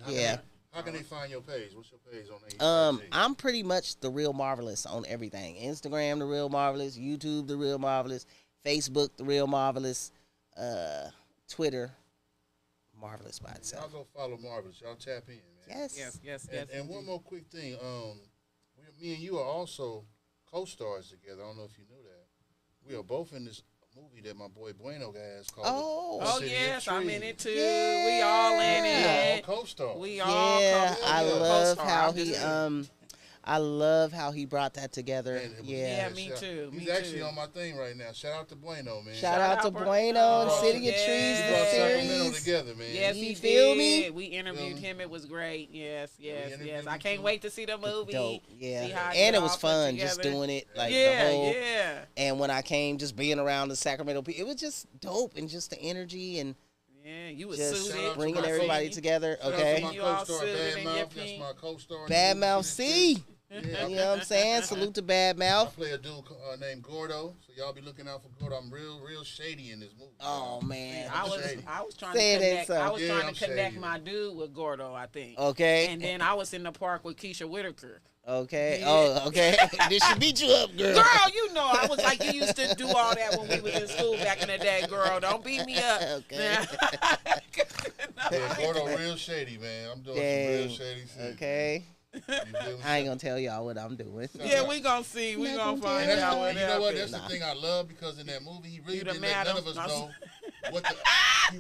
Yeah. How can they find your page? What's your page on the I'm pretty much The Real Marvelous on everything. Instagram, The Real Marvelous. YouTube, The Real Marvelous. Facebook, The Real Marvelous. Twitter, Marvelous by Y'all itself. go follow Marvelous. Y'all tap in, man. Yes. Yes, yes, yes. And one more quick thing. Me and you are also co-stars together. I don't know if you knew that. We are both in this movie that my boy Bueno has called. Oh. Oh yes, I'm in it too. Yeah. We all in We are it. all co-stars. We all Yeah, co- I yeah, love co-star. how I'm he just- I love how he brought that together. And it was- Yeah. Yeah, me too. He's me actually too. on my thing right now. Shout out to Bueno, man. Shout out to Bro- Bueno and Oh, City of yes. Trees, He the brought Sacramento series. together, man. Yes, You he feel did. me? We interviewed him. It was great. Yes, we yes, interviewed yes. him I can't too. wait to see the movie. Dope, yeah. See how And it all was put fun just together. doing it, like yeah, the whole. yeah. And when I came, just being around the Sacramento people, it was just dope and just the energy and Yeah, you was just Shout out suited. to bringing my everybody co- together. Shout out Okay, to my You all co-star, suited Bad in Mouth. your That's pink. my co-star. Bad Mouth C. Yeah, You know what I'm saying? Salute to Bad I Mouth. play a dude named Gordo, so y'all be looking out for Gordo. I'm real shady in this movie. Oh man. I was Shady. trying Say to that connect. so. I was Yeah, trying I'm to connect shady. my dude with Gordo, I think. Okay. And then I was in the park with Keisha Whitaker. Okay. Yeah. Oh, okay. Did she beat you up, girl? Girl, you know I was like, you used to do all that when we was in school back in the day, girl. Don't beat me up. Okay. Yeah, Gordo real shady, man. I'm doing some real shady shit. Okay. You feel me? I ain't gonna tell y'all what I'm doing. Yeah, we gonna see. We gonna find And out what you know what? happens. That's the thing I love because in that movie, he really You the didn't let none of madam. us know what the. He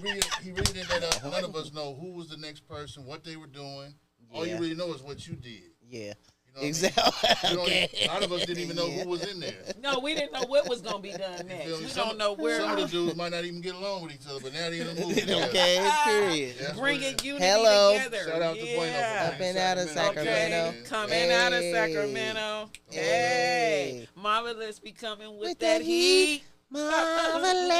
really didn't let none of us know who was the next person, what they were doing. All you really know is what you did. Yeah. You know Exactly. I mean? A lot of us didn't even know who was in there. No, we didn't know what was gonna be done next. We don't know where. Some of the dudes might not even get along with each other, but now they're in the movie. Okay, period. Bringing unity Hello. together. Shout out to Bueno. Up and out of Sacramento. Okay, coming out of Sacramento. Hey, Marvaless be coming with that heat. Marvelous.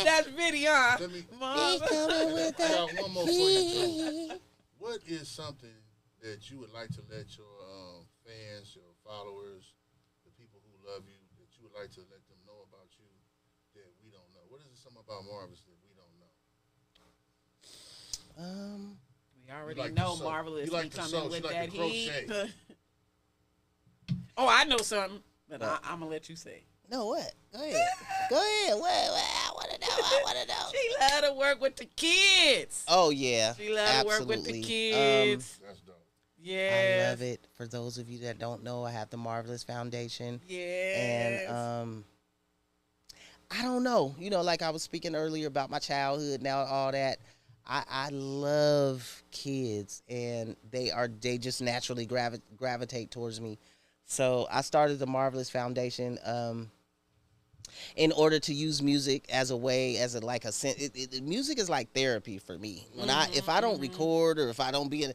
That's video. Let me- Marvelous. Coming with I that got one more for you, too. What is something that you would like to let your fans, your followers, the people who love you, that you would like to let them know about you that we don't know? What is it something about Marvelous that we don't know? We already like know to sew. Marvelous You like be to coming sew. with She like that to crochet. heat. Oh, I know something, but I'm gonna let you say. No, what? Go ahead. Go ahead. What? I want to know. I want to know. She love to work with the kids. Oh, yeah. She love to work with the Absolutely. kids. That's dope. Yeah. I love it. For those of you that don't know, I have the Marvelous Foundation. Yes. And I don't know. You know, like I was speaking earlier about my childhood and all that. I love kids, and they just naturally gravitate towards me. So I started the Marvelous Foundation in order to use music as a way, music is like therapy for me. When if I don't record or if I don't be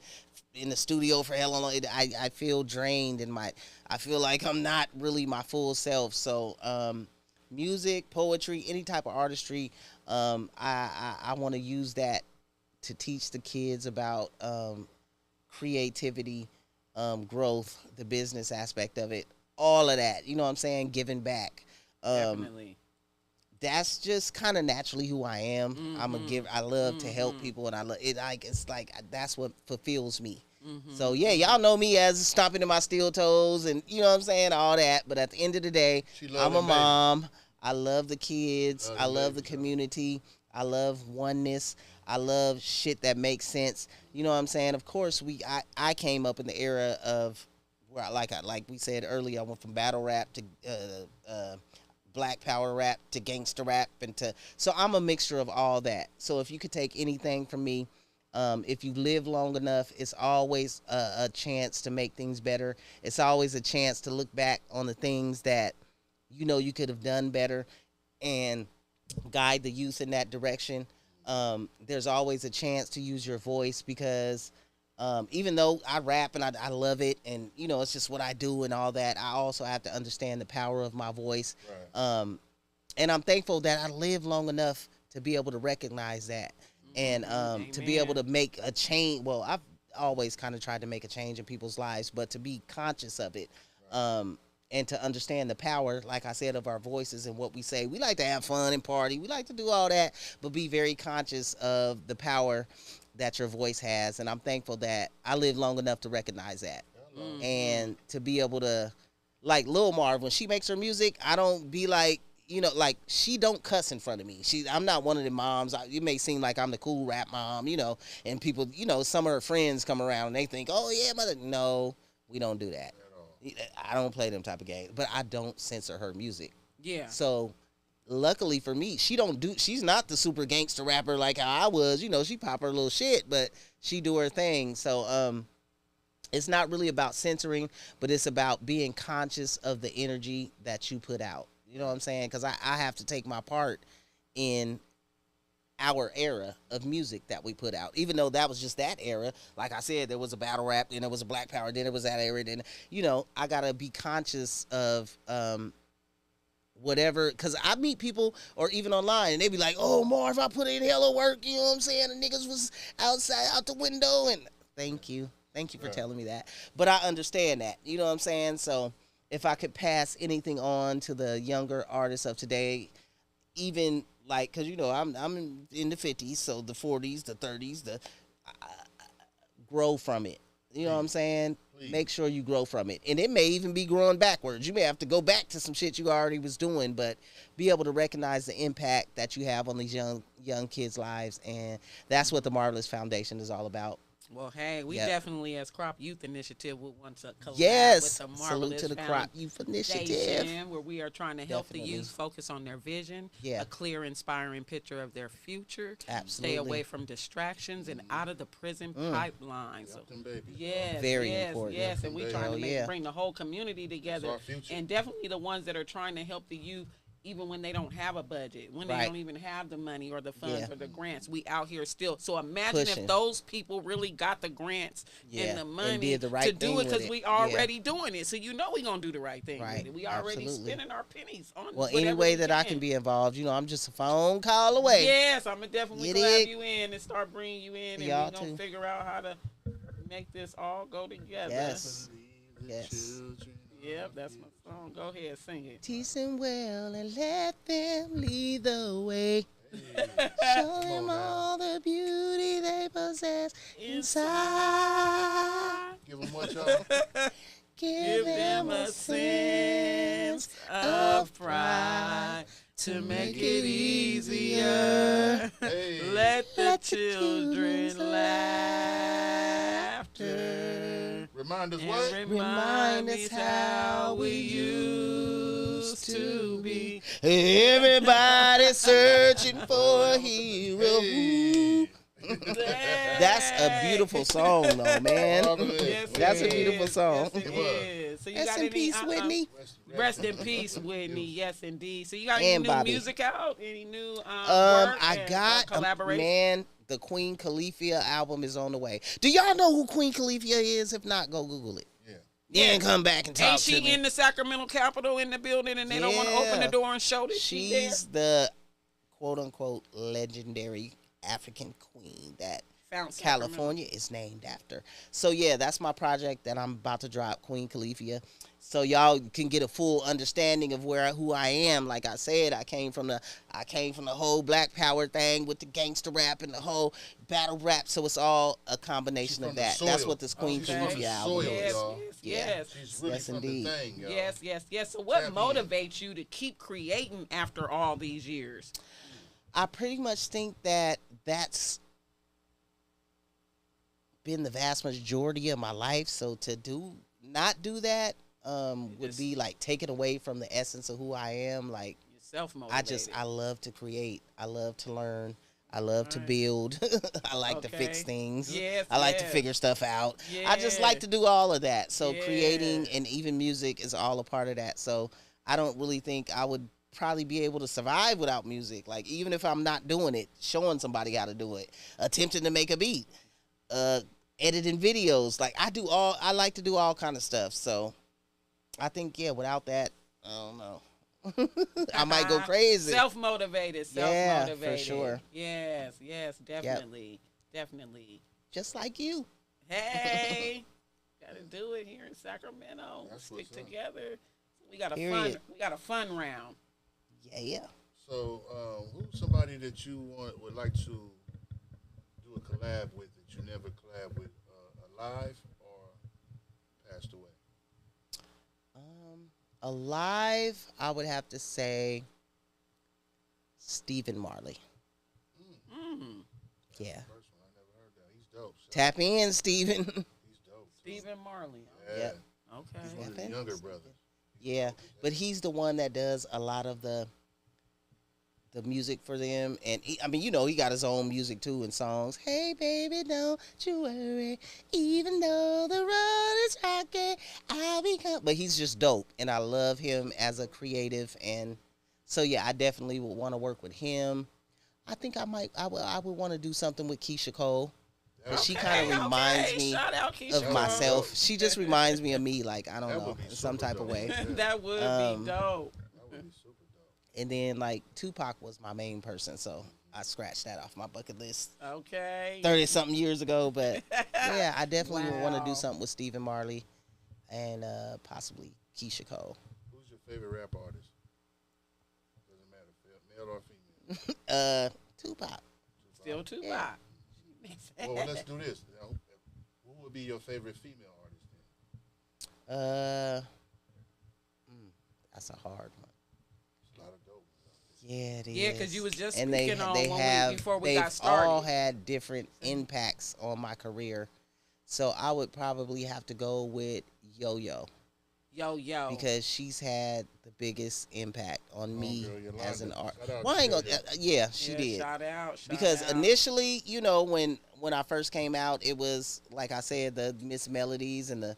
in the studio for hell long, I feel drained and I feel like I'm not really my full self. So music, poetry, any type of artistry, I want to use that to teach the kids about creativity, growth, the business aspect of it, all of that. You know what I'm saying? Giving back. Definitely. That's just kind of naturally who I am. I'm a giver. I love to help people, and I love it. It's like that's what fulfills me. So yeah, y'all know me as stomping in my steel toes, and you know what I'm saying, all that. But at the end of the day, I'm a mom. I love the kids. I love the community. I love oneness. I love shit that makes sense. You know what I'm saying? Of course, I came up in the era of where like we said earlier, I went from battle rap to black power rap to gangster rap so I'm a mixture of all that. So if you could take anything from me, if you live long enough, it's always a chance to make things better. It's always a chance to look back on the things that you know you could have done better and guide the youth in that direction. There's always a chance to use your voice because even though I rap and I love it and, you know, it's just what I do and all that, I also have to understand the power of my voice. Right. And I'm thankful that I live long enough to be able to recognize that and to be able to make a change. Well, I've always kind of tried to make a change in people's lives, but to be conscious of it. Right. And to understand the power, like I said, of our voices and what we say. We like to have fun and party. We like to do all that, but be very conscious of the power that your voice has. And I'm thankful that I lived long enough to recognize that. And to be able to, like Lil Marv, when she makes her music, I don't be like, you know, like she don't cuss in front of me. I'm not one of the moms. It may seem like I'm the cool rap mom, you know, and people, you know, some of her friends come around and they think, oh yeah, mother. No, we don't do that. I don't play them type of games, but I don't censor her music. Yeah. So, luckily for me, she's not the super gangster rapper like how I was. You know, she pop her little shit, but she do her thing. So, it's not really about censoring, but it's about being conscious of the energy that you put out. You know what I'm saying? Because I have to take my part in our era of music that we put out, even though that was just that era. Like I said, there was a battle rap, then there was a black power, then there was that era, then, you know, I gotta be conscious of whatever, because I meet people or even online and they be like, oh, Marv, I put in hella work, you know what I'm saying, the niggas was outside out the window, and thank you for telling me that, but I understand that, you know what I'm saying. So if I could pass anything on to the younger artists of today, even like, because, you know, I'm in the 50s, so the 40s, the 30s, grow from it. You know what I'm saying? Please. Make sure you grow from it. And it may even be growing backwards. You may have to go back to some shit you already was doing, but be able to recognize the impact that you have on these young kids' lives. And that's what the Marvelous Foundation is all about. Well, hey, we definitely, as Crop Youth Initiative, would want to collab with the Marvelous salute to the Crop Youth Initiative, where we are trying to help the youth focus on their vision, a clear, inspiring picture of their future, stay away from distractions and out of the prison pipeline. So, yes, very important. Yes, and we're trying to bring the whole community together, and definitely the ones that are trying to help the youth. Even when they don't have a budget, when they don't even have the money or the funds or the grants, we out here still. So imagine if those people really got the grants and the money and did the right to do it, because we already Yeah. doing it. So you know we gonna do the right thing with it. We already spending our pennies on. Well, any way that I can be involved, you know, I'm just a phone call away. Yes, I'm gonna definitely grab you in and start bringing you in, and we're gonna figure out how to make this all go together. Yes. Yep, that's my song. Go ahead, sing it. Teach them well and let them lead the way. Show them all the beauty they possess inside. Give them what, y'all? Give them a sense of pride to make it easier. Hey. Let the children's laughter remind us what? Remind us how we used to be. Everybody searching for a hero. Hey. That's a beautiful song, though, man. Yes, That's a beautiful song. Yes, it is. So you Rest got in any, peace, Whitney. Rest in peace, Whitney. Yes, indeed. So you got And any new Bobby. music out? Any new work I and, got collaboration? man. The Queen Califia album is on the way. Do y'all know who Queen Califia is? If not, go Google it. Yeah, and come back and talk Ain't to she me. in the Sacramento Capitol in the building, and they don't want to open the door and show that she's the quote unquote legendary African queen that California is named after. So yeah, that's my project that I'm about to drop, Queen Califia. So y'all can get a full understanding of who I am. Like I said, I came from the whole Black Power thing with the gangster rap and the whole battle rap. So it's all a combination of that. That's what this Queen Califia album is. Yes. She's really yes, from indeed. The thing, y'all. Yes. So what motivates you to keep creating after all these years? I pretty much think that that's been the vast majority of my life. So to not do that would be like taken away from the essence of who I am. Like, self-motivated. I love to create. I love to learn. I love to build. I like to fix things. I like to figure stuff out. I just like to do all of that. So creating and even music is all a part of that. So I don't really think I would probably be able to survive without music. Like, even if I'm not doing it, showing somebody how to do it, attempting to make a beat, editing videos. Like, I like to do all kind of stuff. So I think, without that, I don't know. I might go crazy. Self-motivated. Yeah, for sure. Yes, definitely. Definitely. Just like you. Hey, gotta do it here in Sacramento. Stick together. We got a fun round. Yeah. So, who's somebody that you would like to do a collab with that you never collab with, alive or passed away? Alive, I would have to say Stephen Marley. Yeah. First one, I never heard that. He's dope. So. Tap in, Stephen. He's dope. Stephen Marley. Yeah. Okay. He's one of the younger brothers. Yeah, but he's the one that does a lot of the music for them, and he got his own music too and songs. Hey baby, don't you worry, even though the road is rocky, I'll be coming. But he's just dope, and I love him as a creative, and so yeah, I definitely would want to work with him. I think I would want to do something with Keisha Cole. But she kind of reminds me of myself. She just reminds me of me, like, I don't know, in some type of way. That would be dope. And then, like, Tupac was my main person, so I scratched that off my bucket list. Okay. 30-something years ago, but yeah, I definitely would want to do something with Stephen Marley and possibly Keisha Cole. Who's your favorite rap artist? Doesn't matter, male or female. Tupac. Still Tupac. Yeah. Well, let's do this. Who would be your favorite female artist That's a hard one. There's a lot of dope. Yeah, it is. Yeah, because you was just and speaking before we got started. They've all had different impacts on my career. So I would probably have to go with Yo-Yo. Yo-Yo. Because she's had the biggest impact on me as an artist. She did. Shout out. Because initially, you know, when I first came out, it was, like I said, the Miss Melodies and the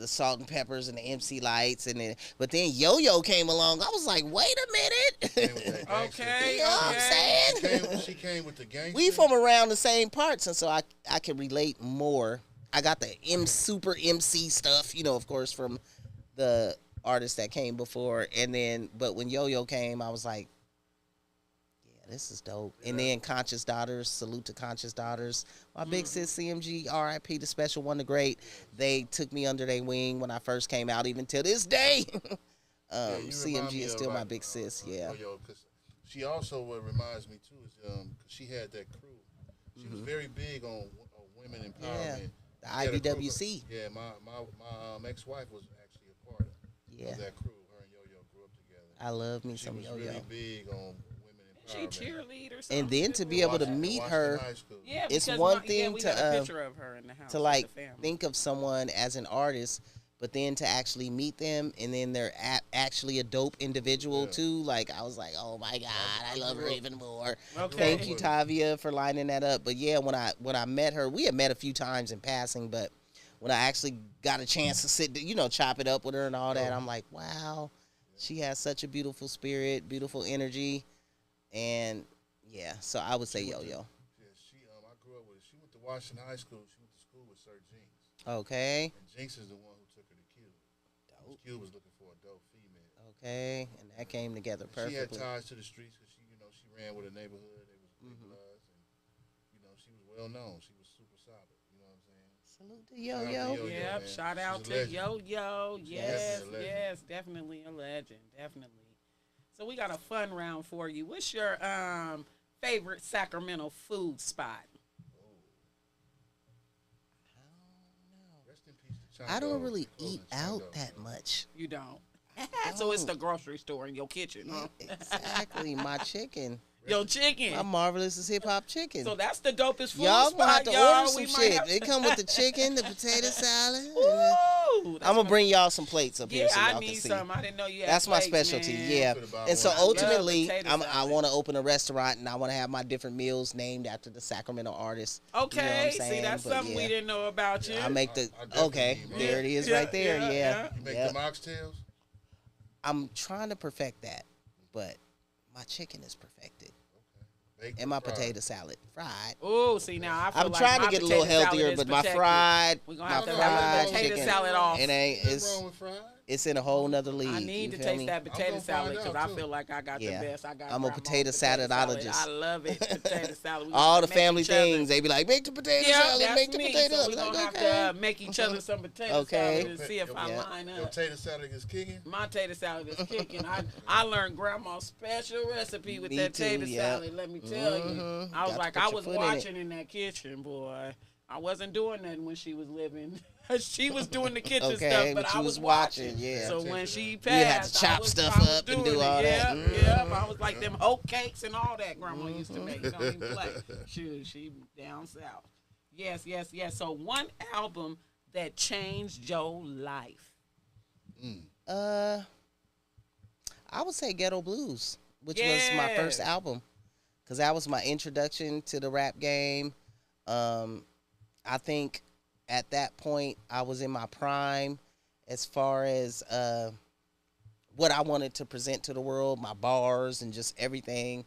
Salt and Peppers and the MC Lights, but then Yo-Yo came along. I was like, wait a minute. Okay. You know what I'm saying? She came with the gangster. We from around the same parts, and so I can relate more. I got the super MC stuff, you know, of course, from the artists that came before, but when Yo-Yo came, I was like, yeah, this is dope. Yeah. And then Conscious Daughters, salute to Conscious Daughters. My big sis CMG, RIP, the special one, the great. They took me under their wing when I first came out, even till this day. CMG is still my big sis, yeah. Yo-Yo, because she also, what reminds me too, is cause she had that crew. She was very big on women empowerment. Yeah. The IBWC. Yeah, my ex-wife was actually a part of that crew. Her and Yo-Yo grew up together. I love me some Yo-Yo. She was really big on women empowerment. She cheerleader or something. And then to be able to meet her, it's one thing we got a picture of her in the house to like think of someone as an artist, but then to actually meet them, and then they're actually a dope individual too. Like, I was like, oh my God, I love her even more. Okay. Thank you, Tavia, for lining that up. But yeah, when I met her, we had met a few times in passing, but when I actually got a chance to sit, you know, chop it up with her and all that, I'm like, wow, she has such a beautiful spirit, beautiful energy, and yeah, so I would say Yo-Yo. Yeah, I grew up with her. She went to Washington High School. She went to school with Sir Jinx. Okay. And Jinx is the one who took her to Q. Q was looking for a dope female. Okay, and that came together perfectly. She had ties to the streets because she ran with a neighborhood. They was big bloods, and she was well known. She was super solid. You know what I'm saying? Salute to Yo-Yo. Yep. Shout out to Yo-Yo. Yes, definitely a legend. Definitely. So we got a fun round for you. What's your favorite Sacramento food spot? I don't really eat out that much. You don't. So it's the grocery store in your kitchen, huh? Exactly. My chicken. Your chicken. My Marvelous is hip hop chicken. So that's the dopest food y'all spot, gonna have to y'all. order some shit. They come with the chicken, the potato salad. Ooh, I'm gonna bring y'all some plates up here so y'all I need can see. some. I didn't know you had That's my plates, specialty, man. yeah. And so ultimately, I want to to open a restaurant, and I want to have my different meals named after the Sacramento artists. Okay, you know what I'm saying? see, that's But something yeah. we didn't know about you. I make the I there it is right there. Yeah. You make the oxtails? I'm trying to perfect that, but my chicken is perfected. Baked And my fried. potato salad, fried. Oh, see, now I feel I'm like trying my to get a little potato salad healthier, is but my protected. fried, We're gonna my have to fried have the potato chicken, salad off. it ain't. Nothing wrong with fried? It's in a whole nother league. I need you to feel taste me? that potato gonna salad find because out, I too. feel like I got Yeah. the best. I got. I'm a grandma's potato salad. saladologist. I love it. Potato salad. We All gonna the make family each other- things, they be like, make the potato Yeah, salad, that's make the me. potato. So I'm we like, gonna have okay. to make each other some potato Okay. salad and see if I line Your up. potato salad is kicking? My tater salad is kicking. I learned grandma's special recipe with Me that too, tater yeah. salad. Let me tell you, Mhm. I was Got to like, put I your was foot in it. watching in that kitchen, boy. I wasn't doing nothing when she was living. She was doing the kitchen Okay, stuff, but but I you was was watching, watching. yeah. So when she You had passed, to chop I was, stuff I was up and doing do it. all that. Yep. I was like them hoe cakes and all that grandma used to make. Don't even play. Shoot, she down south. Yes. So one album that changed your life. I would say Ghetto Blues, which was my first album, because that was my introduction to the rap game. I think at that point I was in my prime as far as what I wanted to present to the world, my bars and just everything.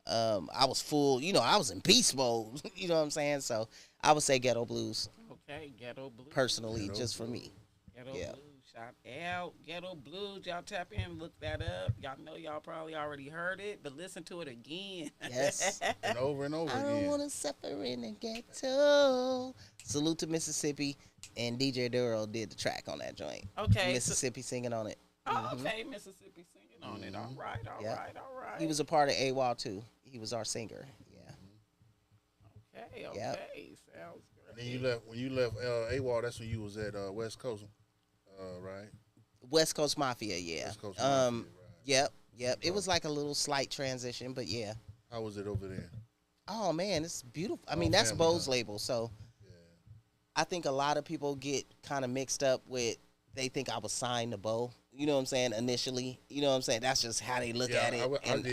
I was full, I was in beast mode, you know what I'm saying? So I would say Ghetto Blues. Okay, Ghetto Blues. Personally, just for me. Ghetto Yeah. Blues. Shout out. Ghetto Blues. Y'all tap in, look that up. Y'all know y'all probably already heard it, but listen to it again. Yes. And over I again. don't want to suffer in the ghetto. Salute to Mississippi, and DJ Duro did the track on that joint. Okay. Mississippi singing on it. Oh, okay. Mississippi singing on it. All right. Yep. All right. He was a part of AWOL too. He was our singer. Yeah. Okay. Yep. Sounds great. And then you left AWOL, that's when you was at West Coast, right? West Coast Mafia, yeah. West Coast Mafia, right. Yep. It was like a little slight transition, but yeah. How was it over there? Oh man, it's beautiful. I mean, that's Bo's label, so I think a lot of people get kind of mixed up with. They think I was signed to Bo. You know what I'm saying? Initially, you know what I'm saying. That's just how they look at it.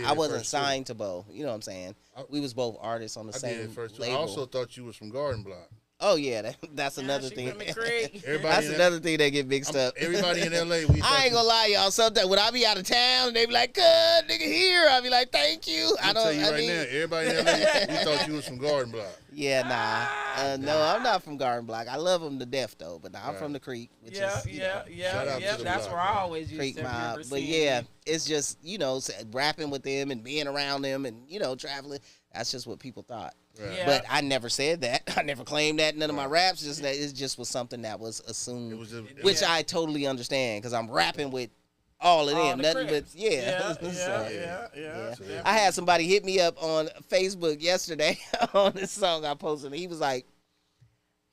I wasn't signed to Bo. You know what I'm saying? We was both artists on the same label. I also thought you was from Garden Block. Oh yeah, that's another thing. That's another thing that get mixed up. Everybody in LA, I ain't gonna lie, y'all. Sometimes when I be out of town, and they be like, "Good nigga here," I be like, "Thank you." I don't. Tell you right now, everybody in LA, we thought you was from Garden Block. Yeah, nah. No, I'm not from Garden Block. I love them to death though, but I'm from the Creek. Which is, That's where I always used Creek to mob. But yeah, it's just rapping with them and being around them and traveling. That's just what people thought. Right. Yeah. But I never said that. I never claimed that in none of my raps. Just that it just was something that was assumed, which I totally understand because I'm rapping with all of them. Nothing but I had somebody hit me up on Facebook yesterday on this song I posted. He was like,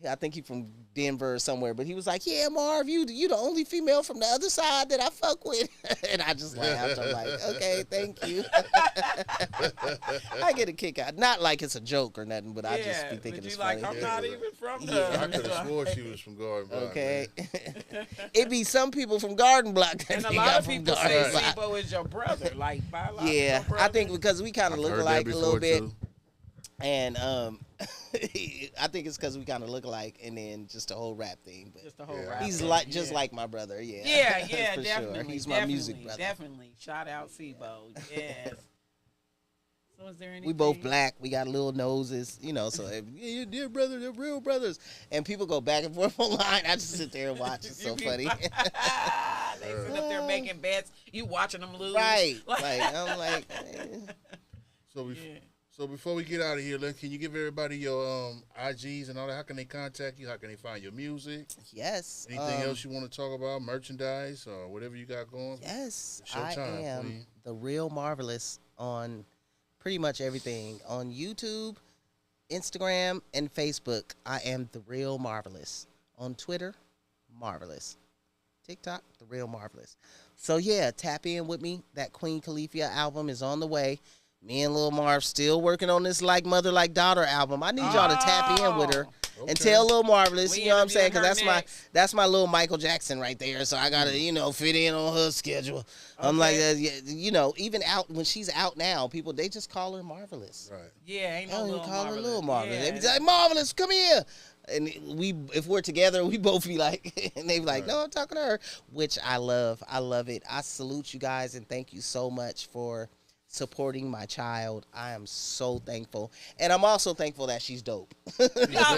I think he from Denver or somewhere, but he was like, "Yeah, Marv, you the only female from the other side that I fuck with," and I just laughed. I'm like, "Okay, thank you." I get a kick out, not like it's a joke or nothing, but I just be thinking it's funny. I'm not even from I could have swore she was from Garden Block. Okay, it be some people from Garden Block that and a think lot I'm of from people Garden say Block. Sibo is your brother, like biological Yeah, brother. I think because we kind of look alike a little bit. And I think it's because we kind of look alike, and then just the whole rap thing. But just the whole rap. He's thing, like just like my brother. Yeah. Yeah, for definitely. Sure. He's my music brother. Definitely. Shout out Sibo. Yes. So is there anything? We both black. We got little noses, So your dear brother, they're real brothers. And people go back and forth online. I just sit there and watch. It's so funny. They sit up there making bets. You watching them lose. Right. Like I'm like. So before we get out of here, can you give everybody your IGs and all that? How can they contact you? How can they find your music? Yes. Anything else you want to talk about? Merchandise or whatever you got going? Yes. I am please. The Real Marvelous on pretty much everything. On YouTube, Instagram, and Facebook, I am The Real Marvelous. On Twitter, Marvelous. TikTok, The Real Marvelous. So yeah, tap in with me. That Queen Califia album is on the way. Me and Lil Marv still working on this Like Mother Like Daughter album. I need y'all to tap in with her and tell Lil Marvelous, you know what I'm saying? Because that's my little Michael Jackson right there. So I gotta fit in on her schedule. Okay. I'm like, even out when she's out now, people they just call her Marvelous. Right. Yeah, ain't no Lil call Marvelous. her Lil Marvelous. Yeah. They be like, Marvelous, come here. And if we're together, we both be like, and they be like, no, I'm talking to her, which I love. I love it. I salute you guys and thank you so much for supporting my child. I am so thankful, and I'm also thankful that she's dope. Yeah,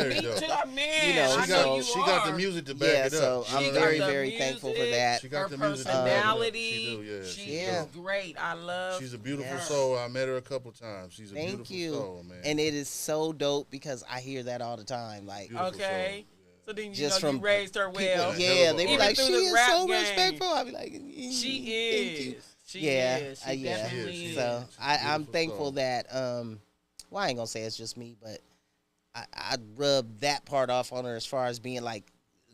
me too, man. She got the music to back it up. So I'm very thankful for that. She got her the music personality. She's great. I love. She's a beautiful soul. I met her a couple times. She's a beautiful soul, man. And it is so dope because I hear that all the time. Like, okay. So then you you raised her well. Yeah, they be like, she is so game. respectful. I be like, she is. She definitely is. So I'm thankful that well, I ain't gonna say it's just me, but I rub that part off on her as far as being like,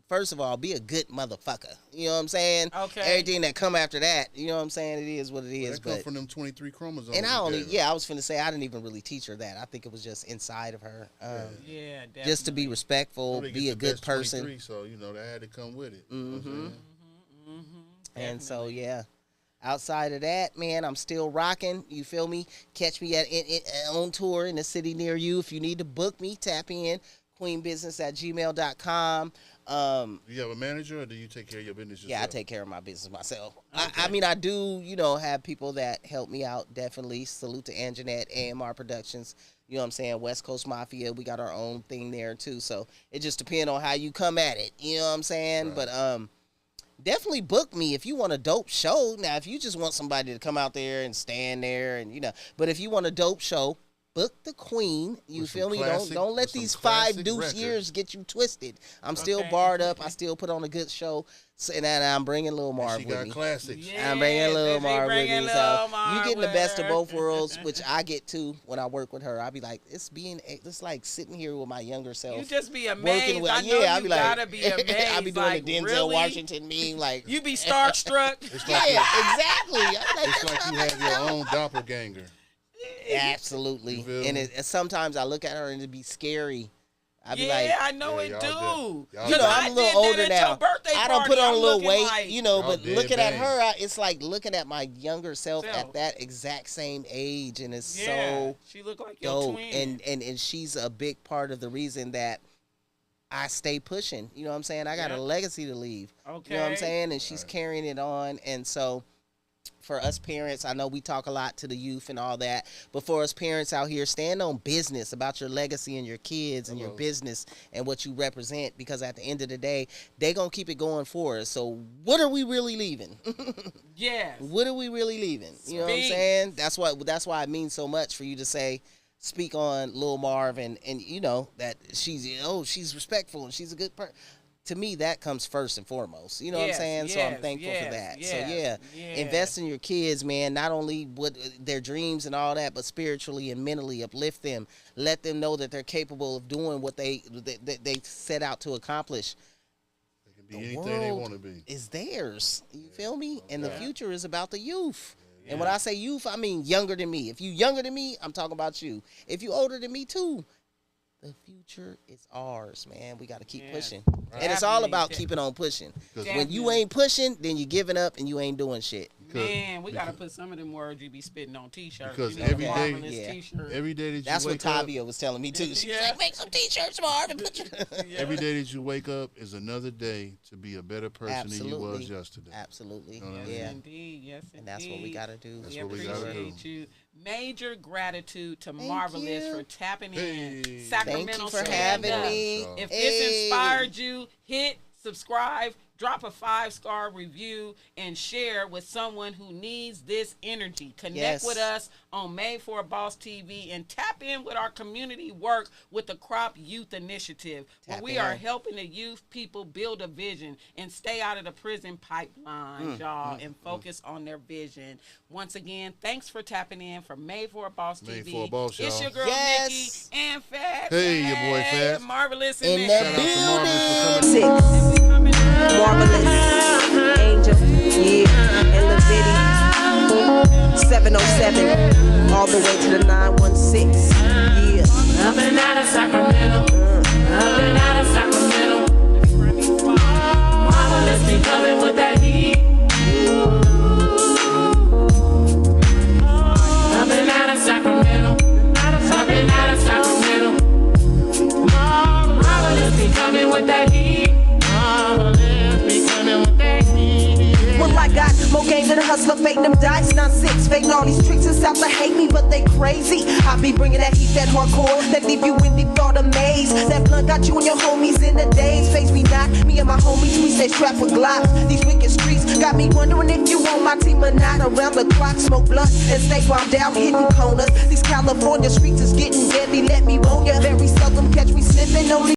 first of all, be a good motherfucker. You know what I'm saying? Okay. Everything that come after that, you know what I'm saying? It is what it is. That come from them 23 chromosomes. And I was finna say I didn't even really teach her that. I think it was just inside of her. Yeah, definitely. Just to be respectful, be a good person. 23, so that had to come with it. And so yeah. Outside of that, man, I'm still rocking. You feel me? Catch me on tour in a city near you. If you need to book me, tap in. queenbusiness@gmail.com. Do you have a manager or do you take care of your business yourself? Yeah, I take care of my business myself. Okay. I mean, I do, have people that help me out, definitely. Salute to Anjanette, AMR Productions. You know what I'm saying? West Coast Mafia, we got our own thing there, too. So it just depends on how you come at it. You know what I'm saying? Right. But definitely book me if you want a dope show. Now, if you just want somebody to come out there and stand there and, but if you want a dope show, book the queen. You With feel me? classic- Don't let with some these 5 classic deuce records. years get you twisted. I'm still barred up. I still put on a good show. So, and I'm bringing Lil Marv She with got me. classics. I'm bringing Lil baby, Marv with bringing me. Lil So Marv you getting the with best of her. both worlds, which I get to when I work with her. I be like, it's like sitting here with my younger self. You just be amazed. Working with, I know I you be like, gotta be amazed. I be doing like, the Denzel really? Washington meme, like You be starstruck. yeah, exactly. I be like, It's like you have your own doppelganger. absolutely. You feel And me? and sometimes I look at her and it'd be scary. I be Yeah, like, I know Yeah, it y'all do. did. Y'all you know, I I'm a did little that older at now. your birthday I don't party. put on I'm a little looking weight, like, you know, Y'all but dead looking at bang. her, it's like looking at my younger self Self. at that exact same age, and it's yeah, so she look like your dope. twin. And she's a big part of the reason that I stay pushing. You know what I'm saying? I got Yeah. a legacy to leave. You know what Okay. I'm saying? And she's carrying it on, and so. For us parents, I know we talk a lot to the youth and all that, but for us parents out here, stand on business about your legacy and your kids and your business and what you represent, because at the end of the day, they going to keep it going for us. So what are we really leaving? Yes. What are we really leaving? You know what I'm Speak. saying? That's why it means so much for you to say, speak on Lil Marv and you know, that she's respectful and she's a good person. To me, that comes first and foremost. You know what I'm Yes, saying? So I'm yes, thankful for that. yes, So yeah, yeah. invest in your kids, man. Not only what their dreams and all that, but spiritually and mentally uplift them. Let them know that they're capable of doing what they set out to accomplish. They can be anything they want to be. Is theirs. You feel me? And the future is about the youth. And when I say youth, I mean younger than me. If you younger than me, I'm talking about you. If you older than me too, the future is ours, man. We got to keep pushing. And it's all about keeping on pushing. When you ain't pushing, then you're giving up and you ain't doing shit. Man, we gotta put some of them words you be spitting on t-shirts. Because you know, every day- Marvelous Yeah. t-shirt. Every day that you That's what wake up, Tavia was telling me too. She was Yeah. like, make some t-shirts, Marv, and put your... every day that you wake up is another day to be a better person than you was Absolutely. yesterday. Absolutely. know what I Yes, mean? Yeah. indeed. Yes, indeed. And that's what we got to do. That's We what we gotta appreciate do. you. Major gratitude to Thank Marvelous you. for tapping Hey. in. Sacramento Thank you for stand having up. me. If Hey. this inspired you, hit subscribe, drop a 5-star review, and share with someone who needs this energy. Connect Yes. with us on Made for a Boss TV and tap in with our community work with the Crop Youth Initiative, where Tap we are in. helping the youth people build a vision and stay out of the prison pipeline, y'all, and focus on their vision. Once again, thanks for tapping in for Made for a Boss Made TV. for a Boss, It's y'all. your girl Yes. Nikki and Fats. Hey, your boy Fats. Marvelous In in the Shout out to Marvelous for coming. 6, And we coming up. Marvelous, Angel, yeah, and Lil 707, all the way to the 916, yeah. Up and out of Sacramento. Up and out of Sacramento. Marvelous be coming with that heat. Up and out of Sacramento. Up and out of Sacramento. Marvelous be coming with that heat. Marvelous be coming with that heat. Well, I got more game than a hustler, fading them dice, 9-6, fading all these tricks and South to hate me, but they crazy. I be bringing that heat, that hardcore, that leave you in deep thought amaze. That blunt got you and your homies in the days. Face me not, me and my homies, we stay strapped with glocks. These wicked streets got me wondering if you on my team or not. Around the clock, smoke blunt and stay bombed out, hitting corners. These California streets is getting deadly, let me warn ya. Very seldom catch me slipping, only